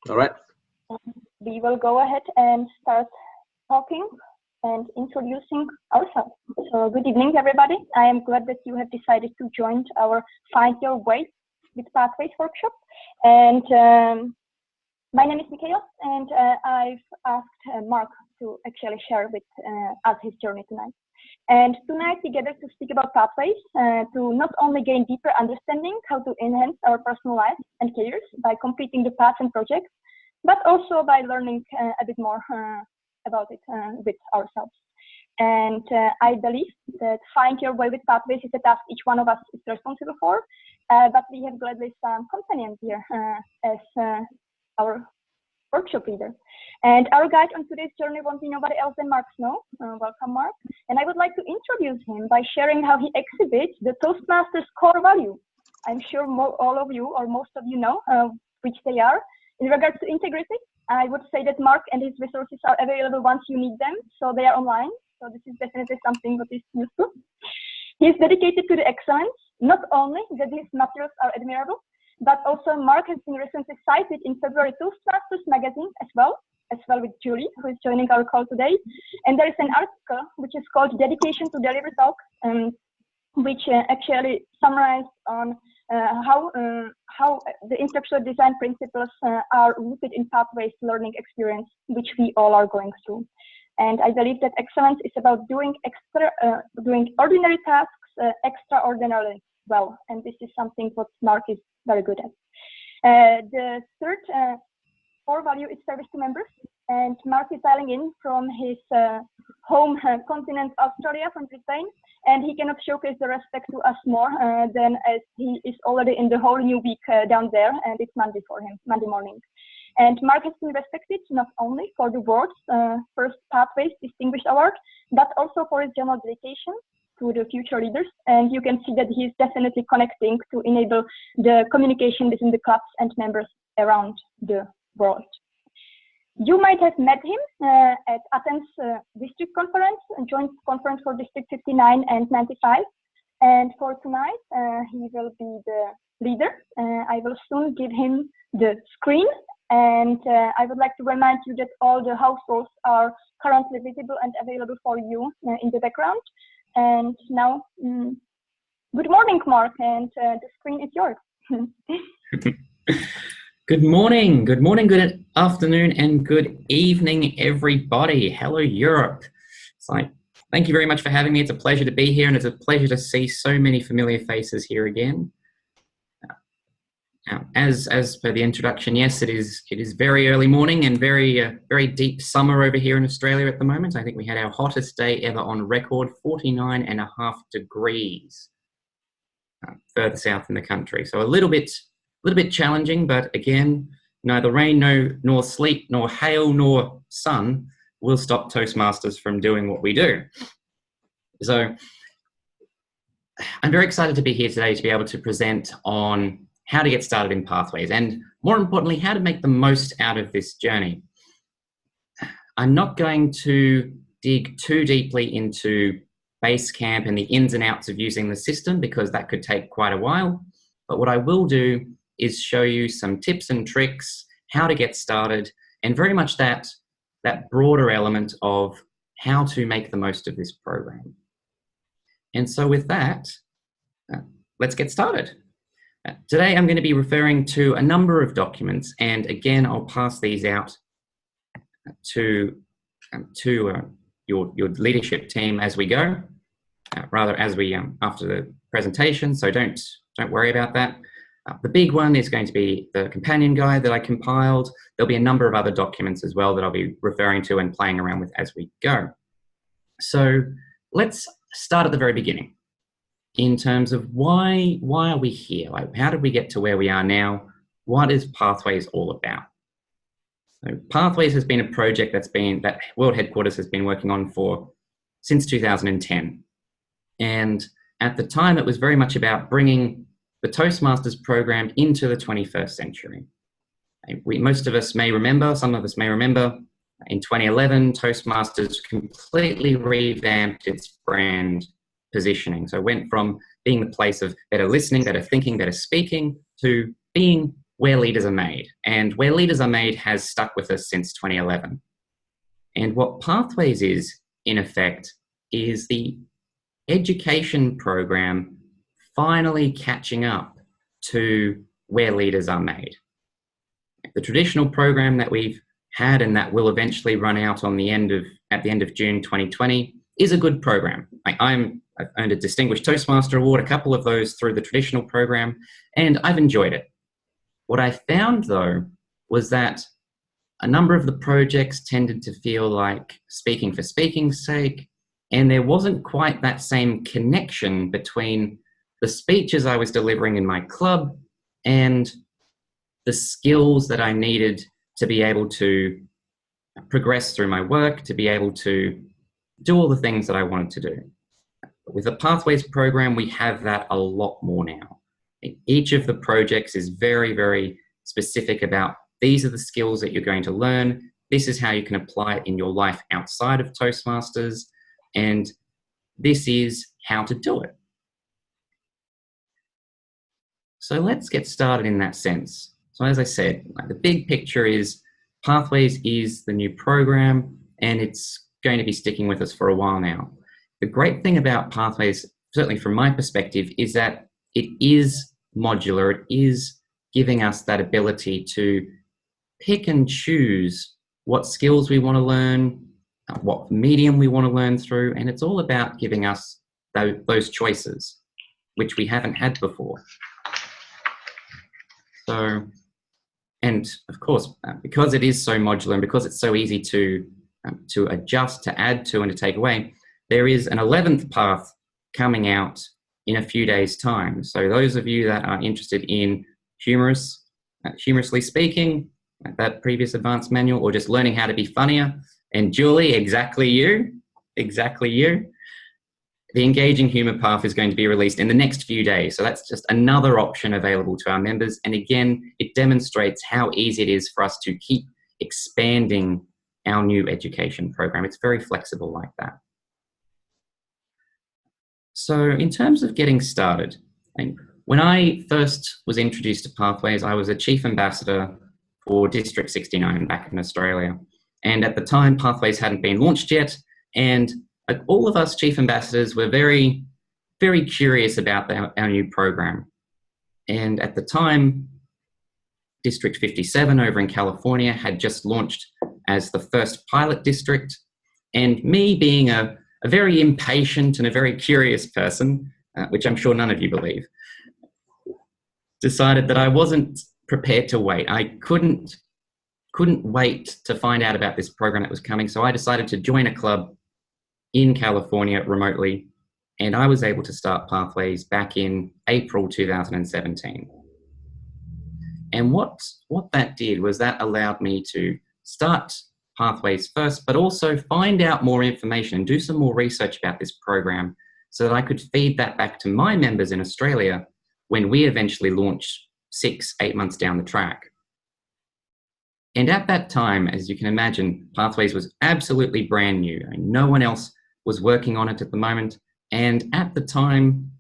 All right. We will go ahead and start talking and introducing ourselves. So good evening, everybody. I am glad that you have decided to join our Find Your Way with Pathways workshop. And my name is Michaela, and I've asked Mark to actually share with us his journey tonight. And tonight we gather to speak about pathways, to not only gain deeper understanding how to enhance our personal lives and careers by completing the paths and projects, but also by learning a bit more about it with ourselves. And I believe that Find Your Way with Pathways is a task each one of us is responsible for, but we have gladly some companions here as our workshop leader. And our guide on today's journey won't be nobody else than Mark Snow. Welcome, Mark. And I would like to introduce him by sharing how he exhibits the Toastmasters core value. I'm sure all of you or most of you know which they are. In regards to integrity, I would say that Mark and his resources are available once you need them, so they are online. So this is definitely something that is useful. He is dedicated to the excellence, not only that his materials are admirable, but also Mark has been recently cited in February Toastmasters magazine as well with Julie, who is joining our call today. And there is an article which is called Dedication to Delivery Talks, which actually summarized on how the instructional design principles are rooted in pathways learning experience, which we all are going through. And I believe that excellence is about doing ordinary tasks extraordinarily well, and this is something what Mark is very good at. The third core value is service to members, and Mark is dialing in from his home continent, Australia, from Brisbane, and he cannot showcase the respect to us more than as he is already in the whole new week down there, and it's Monday for him, Monday morning. And Mark has been respected not only for the world's First Pathways Distinguished Award, but also for his general dedication to the future leaders. And you can see that he is definitely connecting to enable the communication between the clubs and members around the world. You might have met him at Athens District Conference, a joint conference for District 59 and 95. And for tonight, he will be the leader. I will soon give him the screen. And I would like to remind you that all the house rules are currently visible and available for you in the background. And now, good morning, Mark, and the screen is yours. Good morning, good afternoon, and good evening, everybody. Hello, Europe. Thank you very much for having me. It's a pleasure to be here, and it's a pleasure to see so many familiar faces here again. As per the introduction, yes, it is very early morning and very deep summer over here in Australia at the moment. I think we had our hottest day ever on record, 49.5 degrees further south in the country. So a little bit challenging, but again, neither rain, nor sleet, nor hail, nor sun will stop Toastmasters from doing what we do. So I'm very excited to be here today to be able to present on how to get started in pathways, and more importantly, how to make the most out of this journey. I'm not going to dig too deeply into Basecamp and the ins and outs of using the system, because that could take quite a while. But what I will do is show you some tips and tricks, how to get started, and very much that broader element of how to make the most of this program. And so with that, let's get started. Today, I'm going to be referring to a number of documents, and again, I'll pass these out to your leadership team as we go, after the presentation. So don't worry about that. The big one is going to be the companion guide that I compiled. There'll be a number of other documents as well that I'll be referring to and playing around with as we go. So let's start at the very beginning. In terms of why are we here? How did we get to where we are now? What is Pathways all about? So Pathways has been a project that World Headquarters has been working on since 2010. And at the time, it was very much about bringing the Toastmasters program into the 21st century. Most of us may remember, some of us may remember, in 2011, Toastmasters completely revamped its brand positioning. So it went from being the place of better listening, better thinking, better speaking, to being Where Leaders Are Made. And Where Leaders Are Made has stuck with us since 2011. And what Pathways is, in effect, is the education program finally catching up to Where Leaders Are Made. The traditional program that we've had and that will eventually run out at the end of June 2020 is a good program. I've earned a Distinguished Toastmaster Award, a couple of those through the traditional program, and I've enjoyed it. What I found, though, was that a number of the projects tended to feel like speaking for speaking's sake, and there wasn't quite that same connection between the speeches I was delivering in my club and the skills that I needed to be able to progress through my work, to be able to do all the things that I wanted to do. With the Pathways program, we have that a lot more now. Each of the projects is very, very specific about these are the skills that you're going to learn. This is how you can apply it in your life outside of Toastmasters. And this is how to do it. So let's get started in that sense. So as I said, the big picture is Pathways is the new program, and it's going to be sticking with us for a while now. The great thing about Pathways, certainly from my perspective, is that it is modular. It is giving us that ability to pick and choose what skills we want to learn, what medium we want to learn through, and it's all about giving us those choices, which we haven't had before. So, and of course, because it is so modular and because it's so easy to adjust, to add to, and to take away, there is an 11th path coming out in a few days' time. So those of you that are interested in humorously speaking, that previous advanced manual, or just learning how to be funnier, and Julie, exactly you, the engaging humour path is going to be released in the next few days. So that's just another option available to our members. And again, it demonstrates how easy it is for us to keep expanding our new education program. It's very flexible like that. So in terms of getting started, when I first was introduced to Pathways, I was a Chief Ambassador for District 69 back in Australia. And at the time, Pathways hadn't been launched yet. And all of us Chief Ambassadors were very, very curious about our new program. And at the time, District 57 over in California had just launched as the first pilot district. And me being a very impatient and a very curious person, which I'm sure none of you believe, decided that I wasn't prepared to wait. I couldn't wait to find out about this program that was coming. So I decided to join a club in California remotely, and I was able to start Pathways back in April 2017. And what that did was that allowed me to start Pathways first, but also find out more information and do some more research about this program so that I could feed that back to my members in Australia when we eventually launched 6-8 months down the track. And at that time, as you can imagine, Pathways was absolutely brand new. No one else was working on it at the moment. And at the time,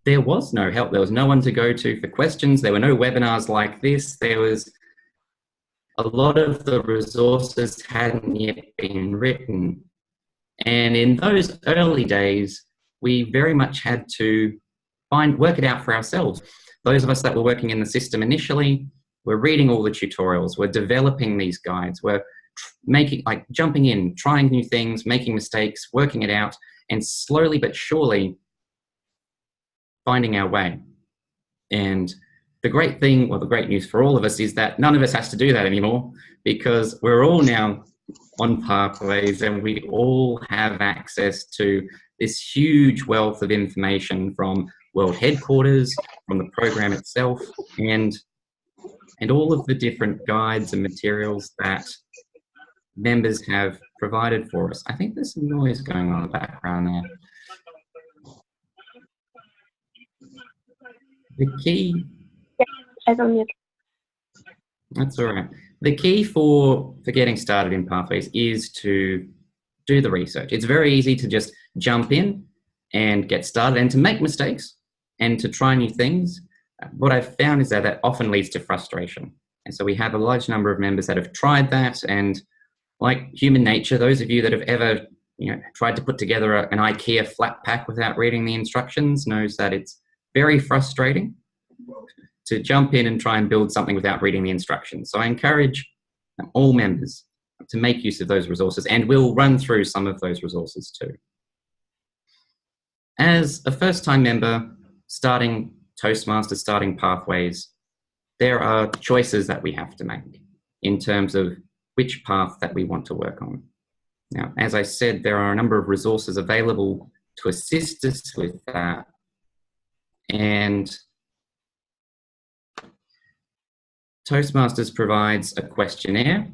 there was no help. There was no one to go to for questions. There were no webinars like this. There was a lot of the resources hadn't yet been written. And in those early days, we very much had to work it out for ourselves. Those of us that were working in the system initially were reading all the tutorials, were developing these guides, were jumping in, trying new things, making mistakes, working it out, and slowly but surely finding our way. And the great thing, or the great news for all of us, is that none of us has to do that anymore, because we're all now on Pathways and we all have access to this huge wealth of information from World Headquarters, from the program itself, and all of the different guides and materials that members have provided for us. I think there's some noise going on in the background there. The key... That's all right. The key for getting started in Pathways is to do the research. It's very easy to just jump in and get started and to make mistakes and to try new things. what I've found is that that often leads to frustration. And so we have a large number of members that have tried that, and like human nature, those of you that have ever tried to put together an IKEA flat pack without reading the instructions knows that it's very frustrating to jump in and try and build something without reading the instructions. So I encourage all members to make use of those resources, and we'll run through some of those resources too. As a first-time member starting Toastmasters, starting Pathways, there are choices that we have to make in terms of which path that we want to work on. Now, as I said, there are a number of resources available to assist us with that. And Toastmasters provides a questionnaire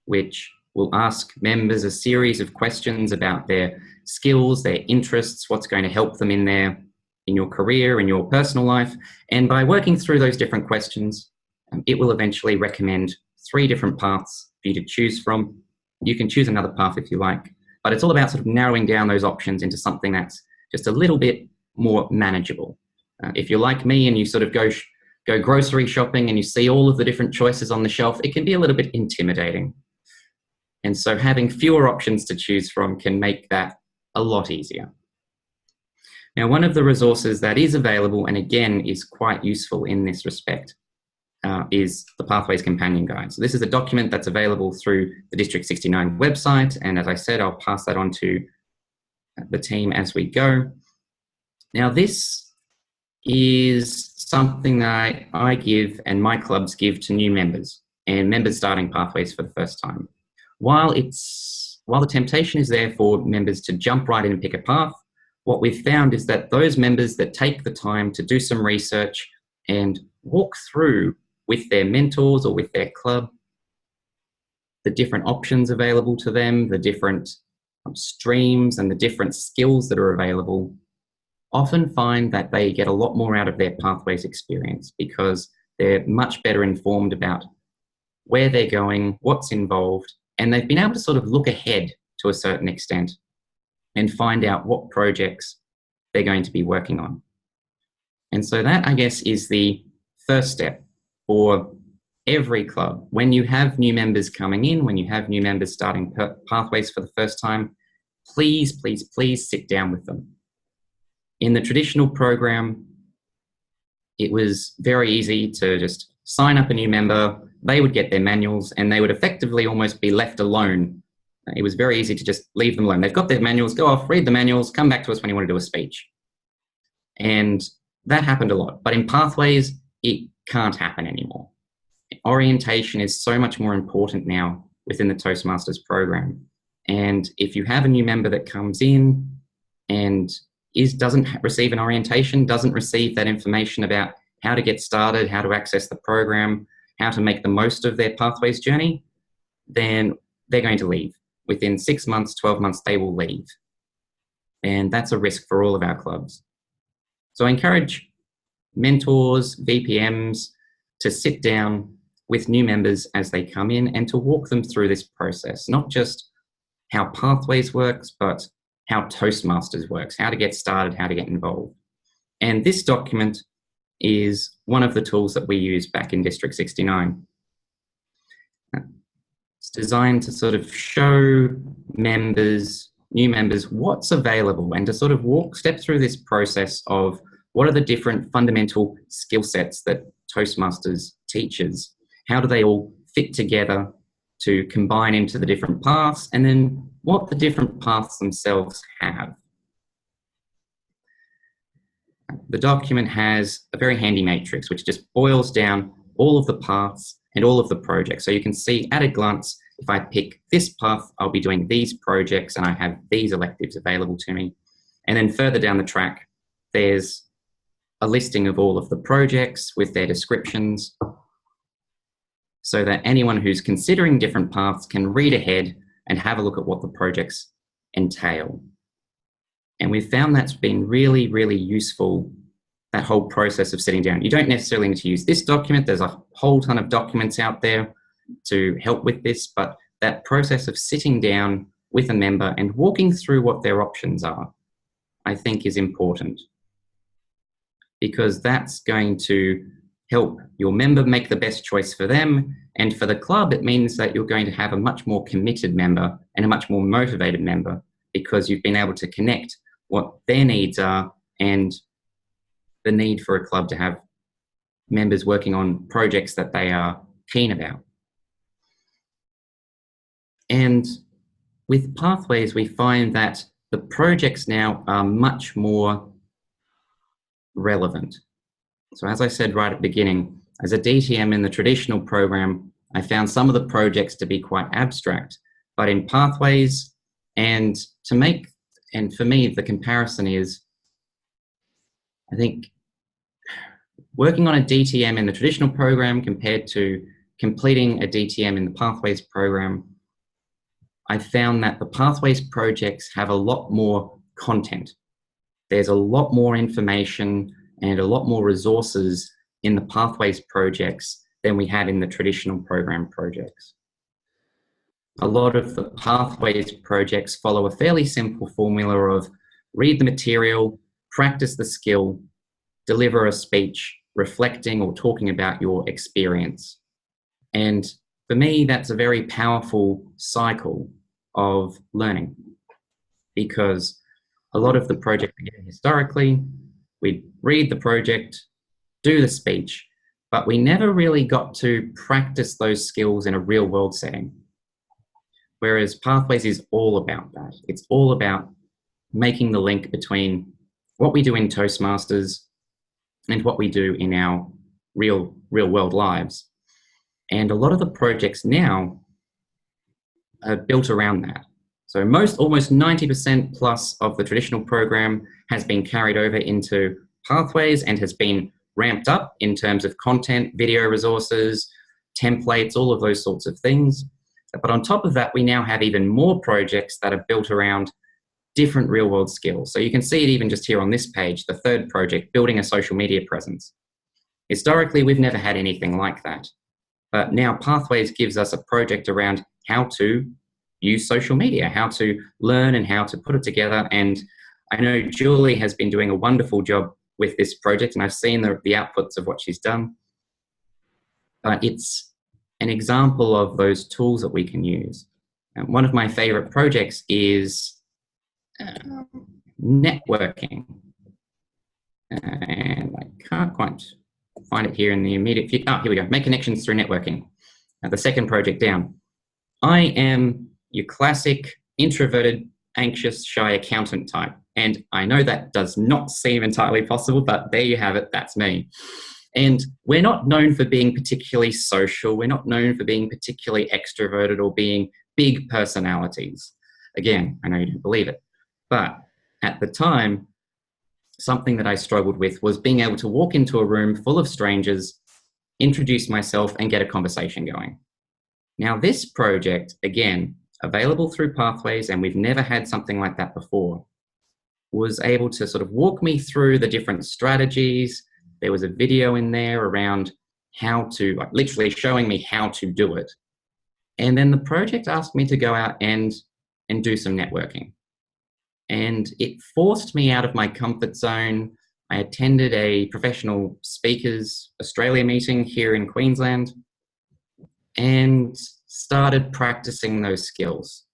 which will ask members a series of questions about their skills, their interests, what's going to help them in your career, in your personal life. And by working through those different questions, it will eventually recommend 3 different paths for you to choose from. You can choose another path if you like, but it's all about sort of narrowing down those options into something that's just a little bit more manageable. If you're like me and you sort of go grocery shopping and you see all of the different choices on the shelf, it can be a little bit intimidating. And so having fewer options to choose from can make that a lot easier. Now, one of the resources that is available, and again is quite useful in this respect, is the Pathways Companion Guide. So this is a document that's available through the District 69 website, and as I said, I'll pass that on to the team as we go. Now, this is something that I give and my clubs give to new members and members starting Pathways for the first time. While the temptation is there for members to jump right in and pick a path, what we've found is that those members that take the time to do some research and walk through with their mentors or with their club the different options available to them, the different streams and the different skills that are available, often find that they get a lot more out of their Pathways experience because they're much better informed about where they're going, what's involved, and they've been able to sort of look ahead to a certain extent and find out what projects they're going to be working on. And so that, I guess, is the first step for every club. When you have new members coming in, when you have new members starting Pathways for the first time, please, please, please sit down with them. In the traditional program, it was very easy to just sign up a new member, they would get their manuals, and they would effectively almost be left alone. It was very easy to just leave them alone. They've got their manuals, go off, read the manuals, come back to us when you want to do a speech. And that happened a lot. But in Pathways, it can't happen anymore. Orientation is so much more important now within the Toastmasters program. And if you have a new member that comes in and doesn't receive an orientation, doesn't receive that information about how to get started, how to access the program, how to make the most of their Pathways journey, then they're going to leave. Within 6 months, 12 months, they will leave. And that's a risk for all of our clubs. So I encourage mentors, VPMs to sit down with new members as they come in and to walk them through this process, not just how Pathways works, but how Toastmasters works, how to get started, how to get involved. And this document is one of the tools that we use back in District 69. It's designed to sort of show members, new members, what's available and to sort of step through this process of what are the different fundamental skill sets that Toastmasters teaches? How do they all fit together to combine into the different paths, and then what the different paths themselves have? The document has a very handy matrix which just boils down all of the paths and all of the projects. So you can see at a glance, if I pick this path, I'll be doing these projects and I have these electives available to me. And then further down the track, there's a listing of all of the projects with their descriptions so that anyone who's considering different paths can read ahead and have a look at what the projects entail. And we've found that's been really, really useful, that whole process of sitting down. You don't necessarily need to use this document. There's a whole ton of documents out there to help with this, but that process of sitting down with a member and walking through what their options are, I think is important. because that's going to help your member make the best choice for them. And for the club, it means that you're going to have a much more committed member and a much more motivated member, because you've been able to connect what their needs are and the need for a club to have members working on projects that they are keen about. And with Pathways, we find that the projects now are much more relevant. So as I said right at the beginning, as a DTM in the traditional program, I found some of the projects to be quite abstract, but in Pathways, and for me, the comparison is, I think, working on a DTM in the traditional program compared to completing a DTM in the Pathways program, I found that the Pathways projects have a lot more content. There's a lot more information and a lot more resources in the Pathways projects than we had in the traditional program projects. A lot of the Pathways projects follow a fairly simple formula of read the material, practice the skill, deliver a speech, reflecting or talking about your experience. And for me, that's a very powerful cycle of learning, because a lot of the project historically, we'd read the project, do the speech, but we never really got to practice those skills in a real world setting. Whereas Pathways is all about that. It's all about making the link between what we do in Toastmasters and what we do in our real world lives. And a lot of the projects now are built around that. So almost 90% plus of the traditional program has been carried over into Pathways and has been ramped up in terms of content, video resources, templates, all of those sorts of things. But on top of that, we now have even more projects that are built around different real world skills. So you can see it even just here on this page, the third project, building a social media presence. Historically, we've never had anything like that. But now Pathways gives us a project around how to use social media, how to learn and how to put it together. And I know Julie has been doing a wonderful job with this project, and I've seen the outputs of what she's done. But it's an example of those tools that we can use. And one of my favorite projects is networking. And I can't quite find it here in the immediate future. Oh, here we go. Make connections through networking. The second project down. I am your classic introverted, anxious, shy accountant type. And I know that does not seem entirely possible, but there you have it. That's me. And we're not known for being particularly social. We're not known for being particularly extroverted or being big personalities. Again, I know you don't believe it. But at the time, something that I struggled with was being able to walk into a room full of strangers, introduce myself, and get a conversation going. Now, this project, again, available through Pathways, and we've never had something like that before, was able to sort of walk me through the different strategies. There was a video in there around how to, like literally showing me how to do it. And then the project asked me to go out and do some networking. And it forced me out of my comfort zone. I attended a professional speakers Australia meeting here in Queensland and started practicing those skills.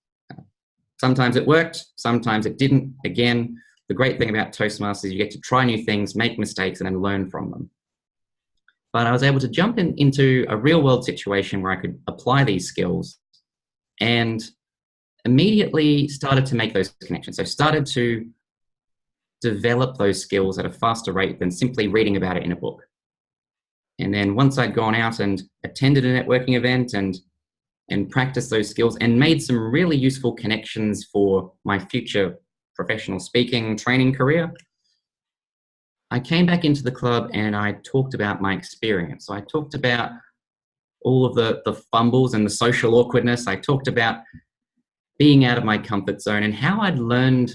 Sometimes it worked, sometimes it didn't. Again, the great thing about Toastmasters is you get to try new things, make mistakes, and then learn from them. But I was able to jump into a real world situation where I could apply these skills and immediately started to make those connections. So started to develop those skills at a faster rate than simply reading about it in a book. And then once I'd gone out and attended a networking event and practiced those skills and made some really useful connections for my future professional speaking training career, I came back into the club and I talked about my experience. So I talked about all of the fumbles and the social awkwardness. I talked about being out of my comfort zone and how I'd learned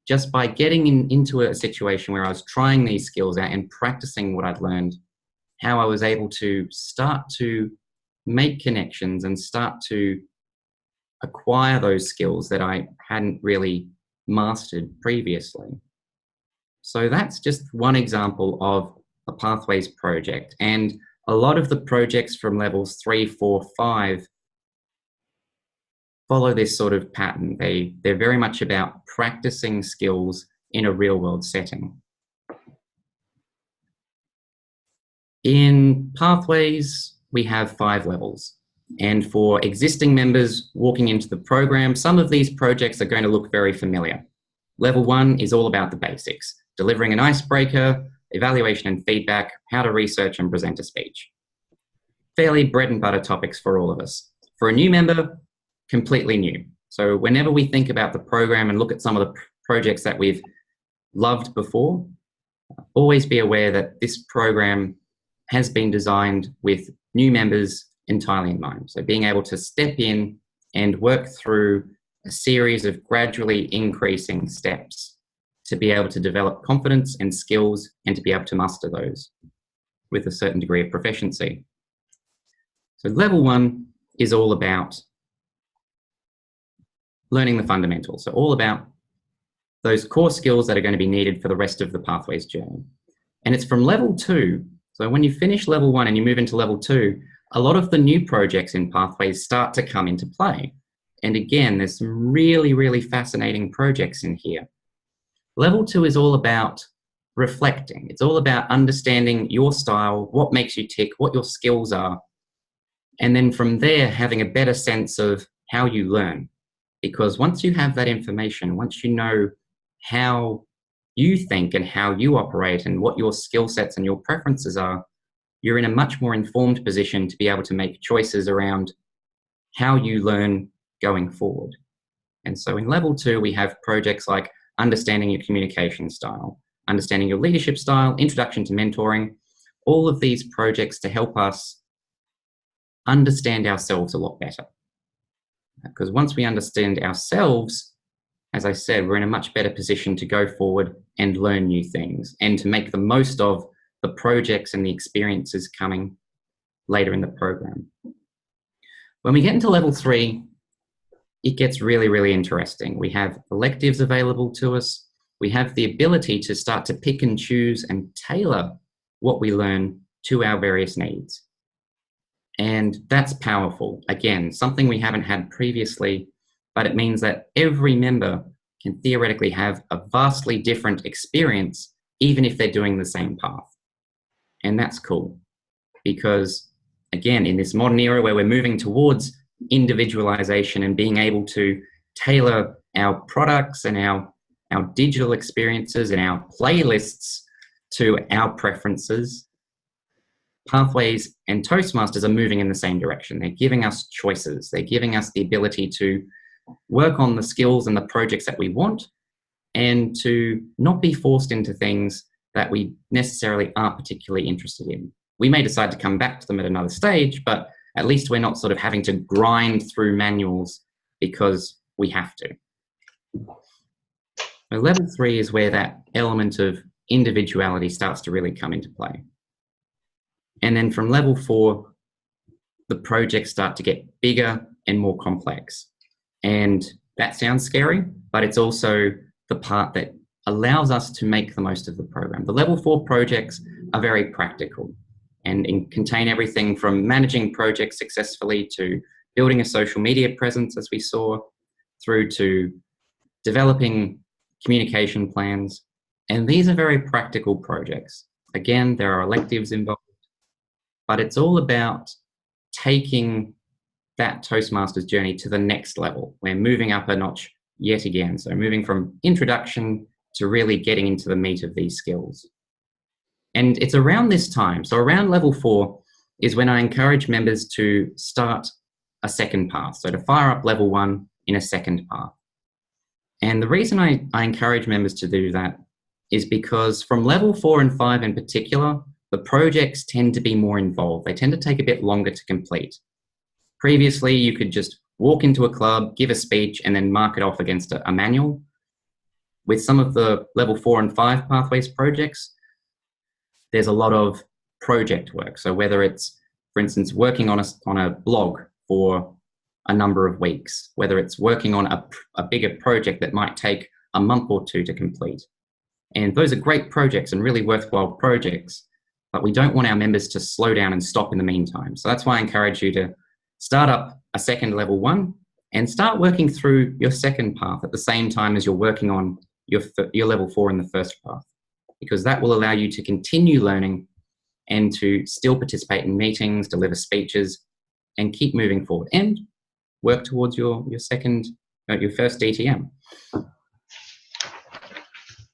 just by getting into a situation where I was trying these skills out and practicing what I'd learned, how I was able to start to make connections and start to acquire those skills that I hadn't really mastered previously. So that's just one example of a Pathways project. And a lot of the projects from levels 3, 4, 5 follow this sort of pattern. They're very much about practicing skills in a real world setting. In Pathways, we have 5 levels. And for existing members walking into the program, some of these projects are going to look very familiar. Level 1 is all about the basics, delivering an icebreaker, evaluation and feedback, how to research and present a speech. Fairly bread and butter topics for all of us. For a new member, completely new. So whenever we think about the program and look at some of the projects that we've loved before, always be aware that this program has been designed with new members entirely in mind. So being able to step in and work through a series of gradually increasing steps to be able to develop confidence and skills and to be able to muster those with a certain degree of proficiency. So level 1 is all about learning the fundamentals. So all about those core skills that are going to be needed for the rest of the Pathways journey. And it's from level 2. So when you finish level 1 and you move into level 2, a lot of the new projects in Pathways start to come into play. And again, there's some really, really fascinating projects in here. Level 2 is all about reflecting. It's all about understanding your style, what makes you tick, what your skills are. And then from there, having a better sense of how you learn. Because once you have that information, once you know how you think and how you operate and what your skill sets and your preferences are, you're in a much more informed position to be able to make choices around how you learn going forward. And so in level 2, we have projects like understanding your communication style, understanding your leadership style, introduction to mentoring, all of these projects to help us understand ourselves a lot better. Because once we understand ourselves, as I said, we're in a much better position to go forward and learn new things and to make the most of the projects and the experiences coming later in the program. When we get into level 3, it gets really, really interesting. We have electives available to us. We have the ability to start to pick and choose and tailor what we learn to our various needs. And that's powerful. Again, something we haven't had previously, but it means that every member can theoretically have a vastly different experience, even if they're doing the same path. And that's cool because, again, in this modern era where we're moving towards individualization and being able to tailor our products and our digital experiences and our playlists to our preferences, Pathways and Toastmasters are moving in the same direction. They're giving us choices. They're giving us the ability to work on the skills and the projects that we want and to not be forced into things that we necessarily aren't particularly interested in. We may decide to come back to them at another stage, but at least we're not sort of having to grind through manuals because we have to. So level 3 is where that element of individuality starts to really come into play. And then from level 4, the projects start to get bigger and more complex. And that sounds scary, but it's also the part that allows us to make the most of the program. The level 4 projects are very practical and contain everything from managing projects successfully to building a social media presence, as we saw, through to developing communication plans. And these are very practical projects. Again, there are electives involved, but it's all about taking that Toastmasters journey to the next level. We're moving up a notch yet again. So moving from introduction to really getting into the meat of these skills. And it's around this time, so around level 4 is when I encourage members to start a second path. So to fire up level 1 in a second path. And the reason I encourage members to do that is because from level 4 and 5 in particular, the projects tend to be more involved. They tend to take a bit longer to complete. Previously, you could just walk into a club, give a speech, and then mark it off against a manual. With some of the level 4 and 5 Pathways projects, there's a lot of project work. So whether it's, for instance, working on a blog for a number of weeks, whether it's working on a bigger project that might take a month or 2 to complete. And those are great projects and really worthwhile projects, but we don't want our members to slow down and stop in the meantime. So that's why I encourage you to start up a second level 1 and start working through your second path at the same time as you're working on your level 4 in the first path, because that will allow you to continue learning and to still participate in meetings, deliver speeches, and keep moving forward and work towards your first DTM.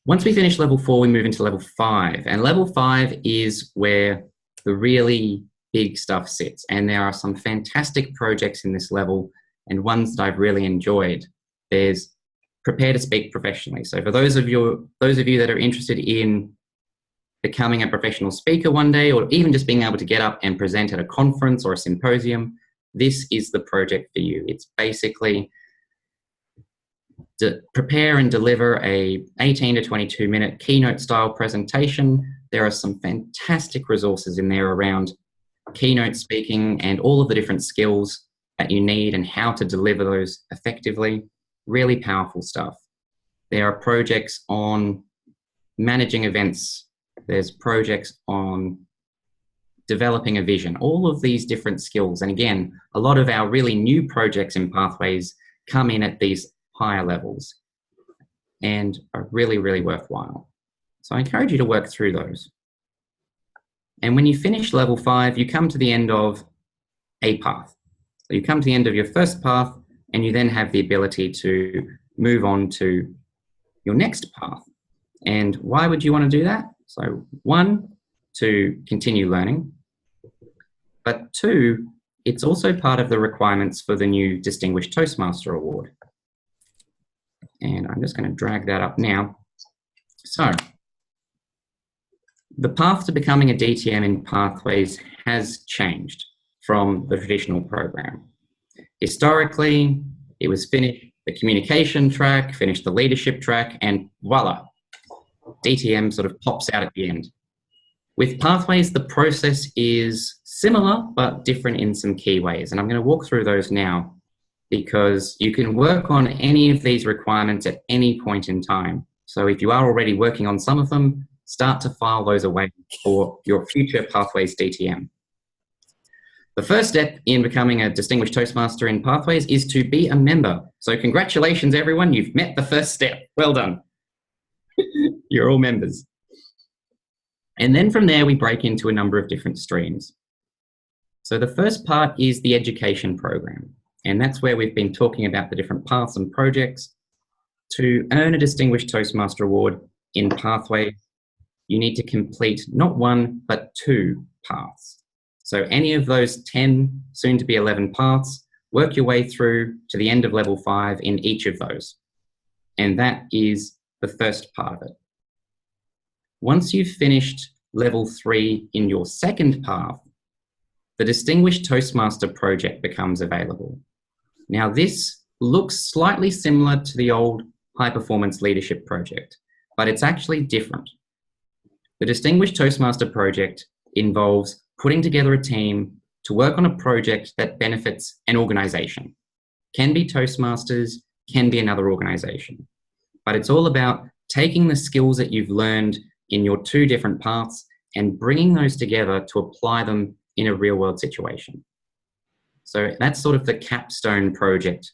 Once we finish level 4, we move into level 5, and level 5 is where the really big stuff sits, and there are some fantastic projects in this level and ones that I've really enjoyed. There's prepare to speak professionally. So for those of you that are interested in becoming a professional speaker one day, or even just being able to get up and present at a conference or a symposium, this is the project for you. It's basically to prepare and deliver a 18 to 22 minute keynote style presentation. There are some fantastic resources in there around keynote speaking and all of the different skills that you need and how to deliver those effectively. Really powerful stuff. There are projects on managing events. There's projects on developing a vision, all of these different skills. And again, a lot of our really new projects in Pathways come in at these higher levels and are really, really worthwhile. So I encourage you to work through those. And when you finish level 5, you come to the end of a path. So you come to the end of your first path, and you then have the ability to move on to your next path. And why would you want to do that? So 1, to continue learning, but 2, it's also part of the requirements for the new Distinguished Toastmaster Award. And I'm just going to drag that up now. So the path to becoming a DTM in Pathways has changed from the traditional program. Historically, it was finish the communication track, finish the leadership track, and voila, DTM sort of pops out at the end. With Pathways, the process is similar but different in some key ways, and I'm going to walk through those now because you can work on any of these requirements at any point in time. So if you are already working on some of them, start to file those away for your future Pathways DTM. The first step in becoming a Distinguished Toastmaster in Pathways is to be a member. So congratulations, everyone. You've met the first step. Well done. You're all members. And then from there, we break into a number of different streams. So the first part is the education program. And that's where we've been talking about the different paths and projects. To earn a Distinguished Toastmaster Award in Pathways, you need to complete not 1, but 2 paths. So any of those 10, soon to be 11 paths, work your way through to the end of level 5 in each of those. And that is the first part of it. Once you've finished level 3 in your second path, the Distinguished Toastmaster project becomes available. Now this looks slightly similar to the old High Performance Leadership project, but it's actually different. The Distinguished Toastmaster project involves putting together a team to work on a project that benefits an organization. Can be Toastmasters, can be another organization. But it's all about taking the skills that you've learned in your 2 different paths and bringing those together to apply them in a real world situation. So that's sort of the capstone project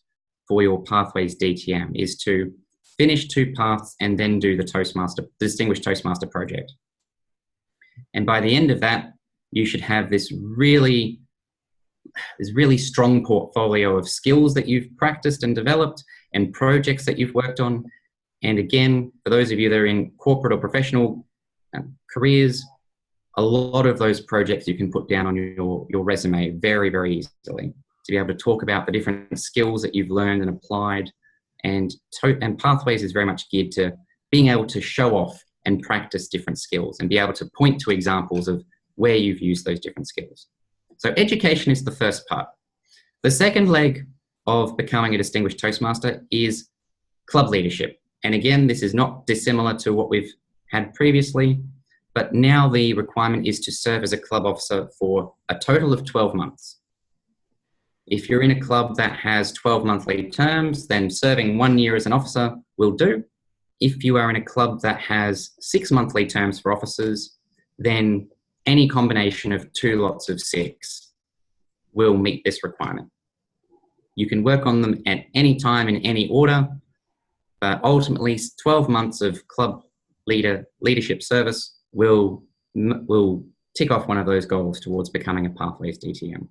for your Pathways DTM, is to finish 2 paths and then do the Distinguished Toastmaster project. And by the end of that, you should have this really strong portfolio of skills that you've practiced and developed and projects that you've worked on. And again, for those of you that are in corporate or professional careers, a lot of those projects you can put down on your resume very, very easily to be able to talk about the different skills that you've learned and applied. And Pathways is very much geared to being able to show off and practice different skills and be able to point to examples of where you've used those different skills. So education is the first part. The second leg of becoming a Distinguished Toastmaster is club leadership. And again, this is not dissimilar to what we've had previously, but now the requirement is to serve as a club officer for a total of 12 months. If you're in a club that has 12 monthly terms, then serving 1 year as an officer will do. if you are in a club that has 6 monthly terms for officers, then any combination of 2 lots of 6 will meet this requirement. You can work on them at any time in any order, but ultimately 12 months of club leadership service will tick off one of those goals towards becoming a Pathways DTM.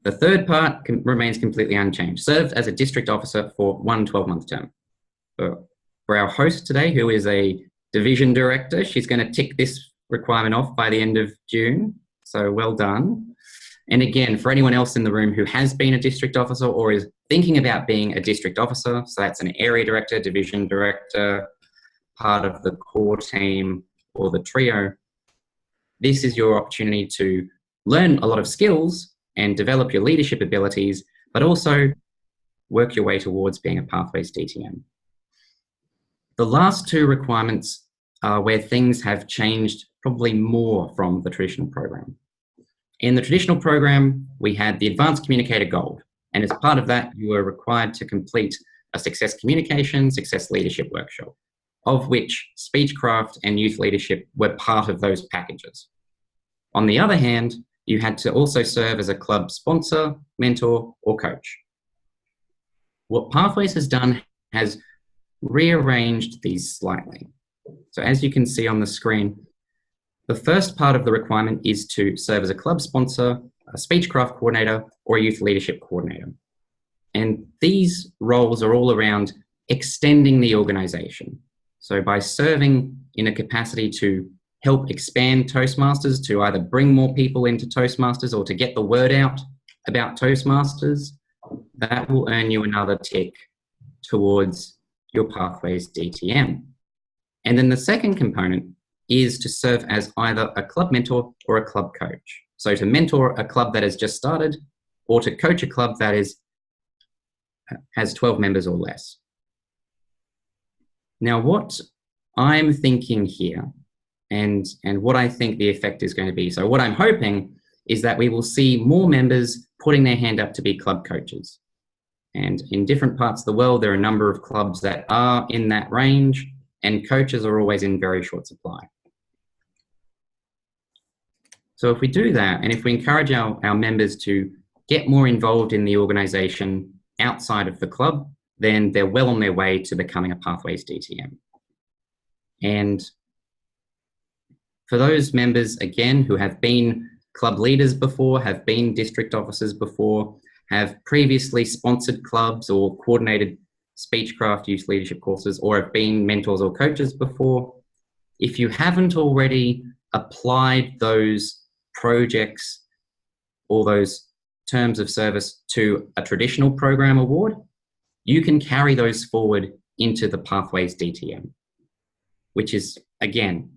The third part remains completely unchanged. Served as a district officer for 1 12-month term. For our host today, who is a division director, she's going to tick this requirement off by the end of June. So well done. And again, for anyone else in the room who has been a district officer or is thinking about being a district officer, so that's an area director, division director, part of the core team or the trio, this is your opportunity to learn a lot of skills and develop your leadership abilities, but also work your way towards being a Pathways DTM. The last 2 requirements are where things have changed probably more from the traditional program. In the traditional program, we had the Advanced Communicator Gold, and as part of that, you were required to complete a Success Communication, Success Leadership workshop, of which Speechcraft and Youth Leadership were part of those packages. On the other hand, you had to also serve as a club sponsor, mentor, or coach. What Pathways has done has rearranged these slightly. So as you can see on the screen, the first part of the requirement is to serve as a club sponsor, a Speechcraft coordinator, or a youth leadership coordinator. And these roles are all around extending the organization. So by serving in a capacity to help expand Toastmasters, to either bring more people into Toastmasters or to get the word out about Toastmasters, that will earn you another tick towards your Pathways DTM. And then the second component is to serve as either a club mentor or a club coach. So to mentor a club that has just started or to coach a club that has 12 members or less. Now, what I'm thinking here and what I think the effect is going to be. So what I'm hoping is that we will see more members putting their hand up to be club coaches. And in different parts of the world, there are a number of clubs that are in that range, and coaches are always in very short supply. So if we do that, and if we encourage our members to get more involved in the organization outside of the club, then they're well on their way to becoming a Pathways DTM. And for those members, again, who have been club leaders before, have been district officers before, have previously sponsored clubs or coordinated Speechcraft youth leadership courses, or have been mentors or coaches before, if you haven't already applied those projects or those terms of service to a traditional program award, you can carry those forward into the Pathways DTM, which is, again,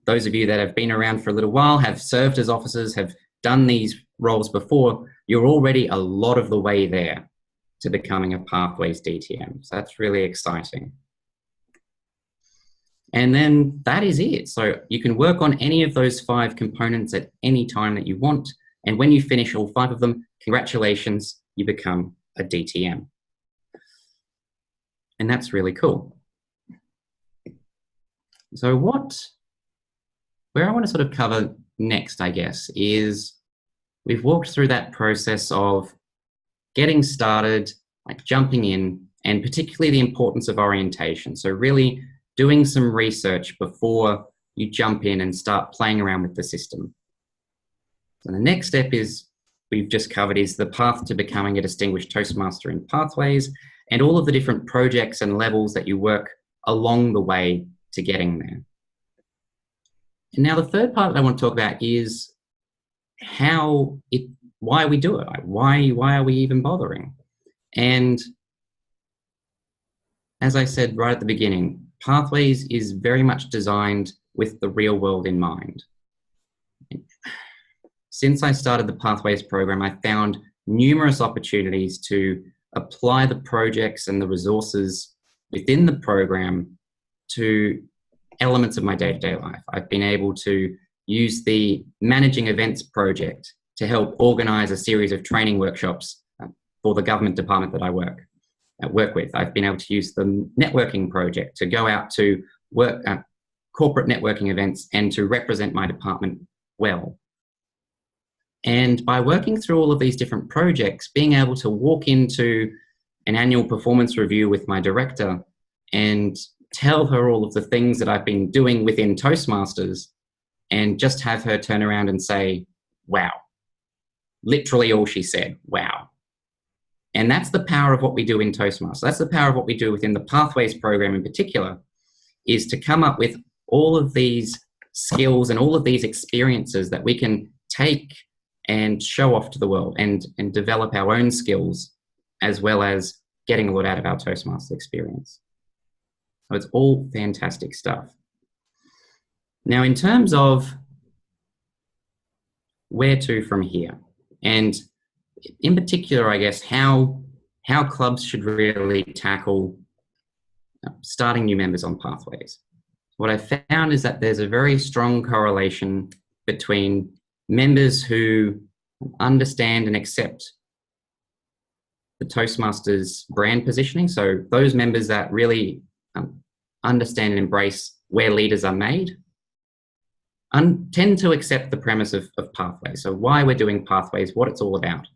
those of you that have been around for a little while, have served as officers, have done these roles before, you're already a lot of the way there to becoming a Pathways DTM. So that's really exciting. And then that is it. So you can work on any of those 5 components at any time that you want. And when you finish all 5 of them, congratulations, you become a DTM. And that's really cool. So where I want to sort of cover next, I guess, is we've walked through that process of getting started, like jumping in, and particularly the importance of orientation. So really doing some research before you jump in and start playing around with the system. So the next step we've just covered is the path to becoming a distinguished Toastmaster in Pathways and all of the different projects and levels that you work along the way to getting there. And now the third part that I want to talk about is why we do it. Why are we even bothering? And as I said right at the beginning, Pathways is very much designed with the real world in mind. Since I started the Pathways program, I found numerous opportunities to apply the projects and the resources within the program to elements of my day-to-day life. I've been able to use the Managing Events project to help organize a series of training workshops for the government department that I work. work with. I've been able to use the networking project to go out to work at corporate networking events and to represent my department well. And by working through all of these different projects, being able to walk into an annual performance review with my director and tell her all of the things that I've been doing within Toastmasters, and just have her turn around and say, wow. Literally all she said, wow. And that's the power of what we do in Toastmasters. That's the power of what we do within the Pathways program in particular, is to come up with all of these skills and all of these experiences that we can take and show off to the world and develop our own skills, as well as getting a lot out of our Toastmasters experience. So it's all fantastic stuff. Now, in terms of where to from here, and in particular, I guess, how clubs should really tackle starting new members on Pathways. What I found is that there's a very strong correlation between members who understand and accept the Toastmasters brand positioning. So those members that really understand and embrace where leaders are made, tend to accept the premise of Pathways. So why we're doing Pathways, what it's all about.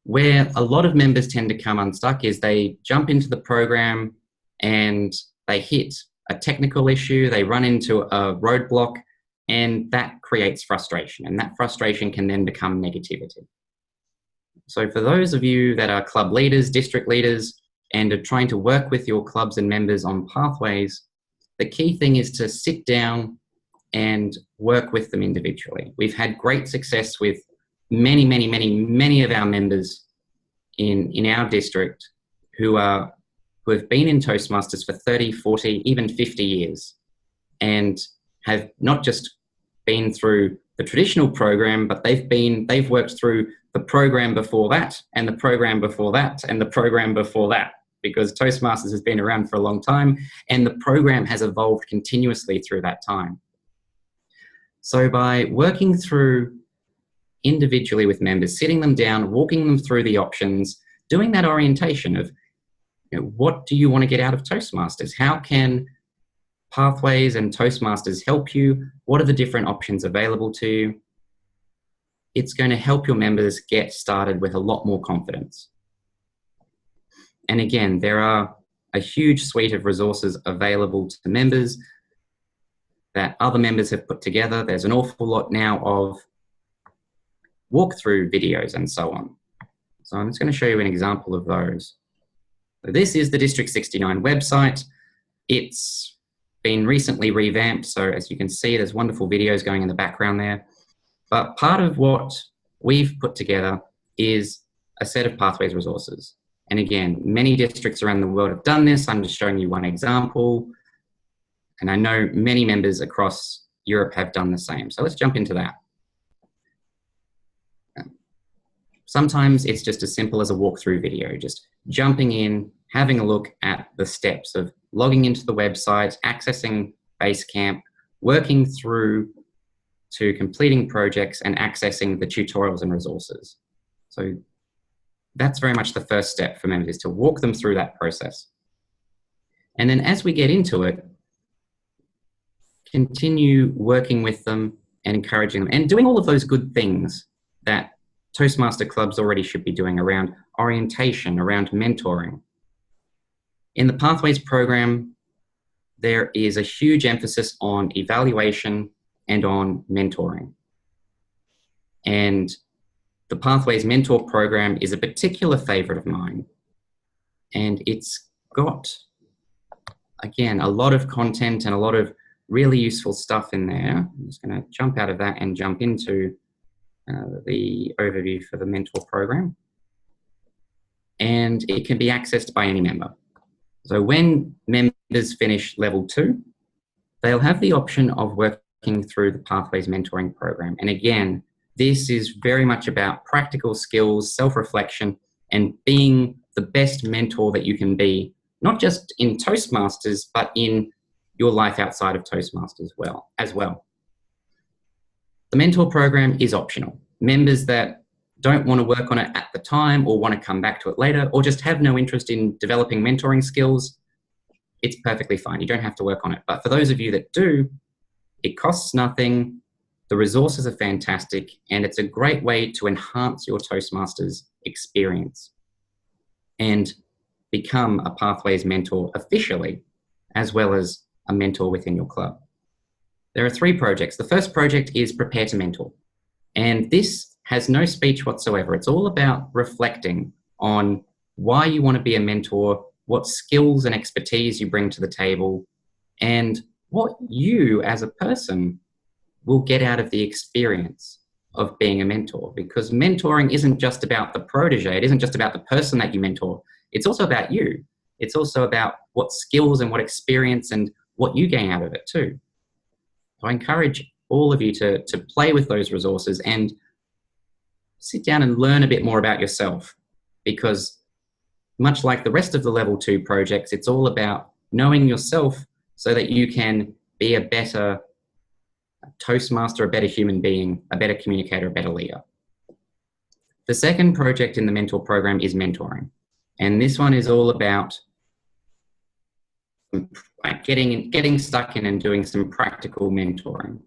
Where a lot of members tend to come unstuck is they jump into the program and they hit a technical issue, they run into a roadblock, and that creates frustration. And that frustration can then become negativity. So for those of you that are club leaders, district leaders, and are trying to work with your clubs and members on Pathways, the key thing is to sit down and work with them individually. We've had great success with many of our members in our district who have been in Toastmasters for 30, 40, even 50 years, and have not just been through the traditional program, but they've worked through the program before that, and the program before that, and the program before that, because Toastmasters has been around for a long time, and the program has evolved continuously through that time. So by working through individually with members, sitting them down, walking them through the options, doing that orientation of, what do you want to get out of Toastmasters? How can Pathways and Toastmasters help you? What are the different options available to you? It's going to help your members get started with a lot more confidence. And again, there are a huge suite of resources available to members that other members have put together. There's an awful lot now of walkthrough videos and so on. So I'm just going to show you an example of those. So this is the District 69 website. It's been recently revamped, so as you can see, there's wonderful videos going in the background there. But part of what we've put together is a set of Pathways resources. And again, many districts around the world have done this. I'm just showing you one example. And I know many members across Europe have done the same. So let's jump into that. Sometimes it's just as simple as a walkthrough video, just jumping in, having a look at the steps of logging into the website, accessing Basecamp, working through to completing projects and accessing the tutorials and resources. So that's very much the first step for members, is to walk them through that process. And then as we get into it, continue working with them and encouraging them and doing all of those good things that Toastmaster clubs already should be doing around orientation, around mentoring. In the Pathways program, there is a huge emphasis on evaluation and on mentoring. And the Pathways Mentor program is a particular favorite of mine. And it's got, again, a lot of content and a lot of really useful stuff in there. I'm just going to jump out of that and jump into the overview for the Mentor program. And it can be accessed by any member. So when members finish level 2, they'll have the option of working through the Pathways Mentoring program. And again, this is very much about practical skills, self-reflection, and being the best mentor that you can be, not just in Toastmasters, but in your life outside of Toastmasters as well. The Mentor program is optional. Members that don't want to work on it at the time or want to come back to it later, or just have no interest in developing mentoring skills, it's perfectly fine. You don't have to work on it. But for those of you that do, it costs nothing. The resources are fantastic, and it's a great way to enhance your Toastmasters experience and become a Pathways mentor officially, as well as a mentor within your club. There are 3 projects. The first project is Prepare to Mentor. And this has no speech whatsoever. It's all about reflecting on why you want to be a mentor, what skills and expertise you bring to the table, and what you as a person will get out of the experience of being a mentor. Because mentoring isn't just about the protege. It isn't just about the person that you mentor. It's also about you. It's also about what skills and what experience and what you gain out of it too. So I encourage all of you to play with those resources and sit down and learn a bit more about yourself, because much like the rest of the level 2 projects, it's all about knowing yourself so that you can be a better Toastmaster, a better human being, a better communicator, a better leader. The second project in the mentor program is mentoring. And this one is all about getting stuck in and doing some practical mentoring.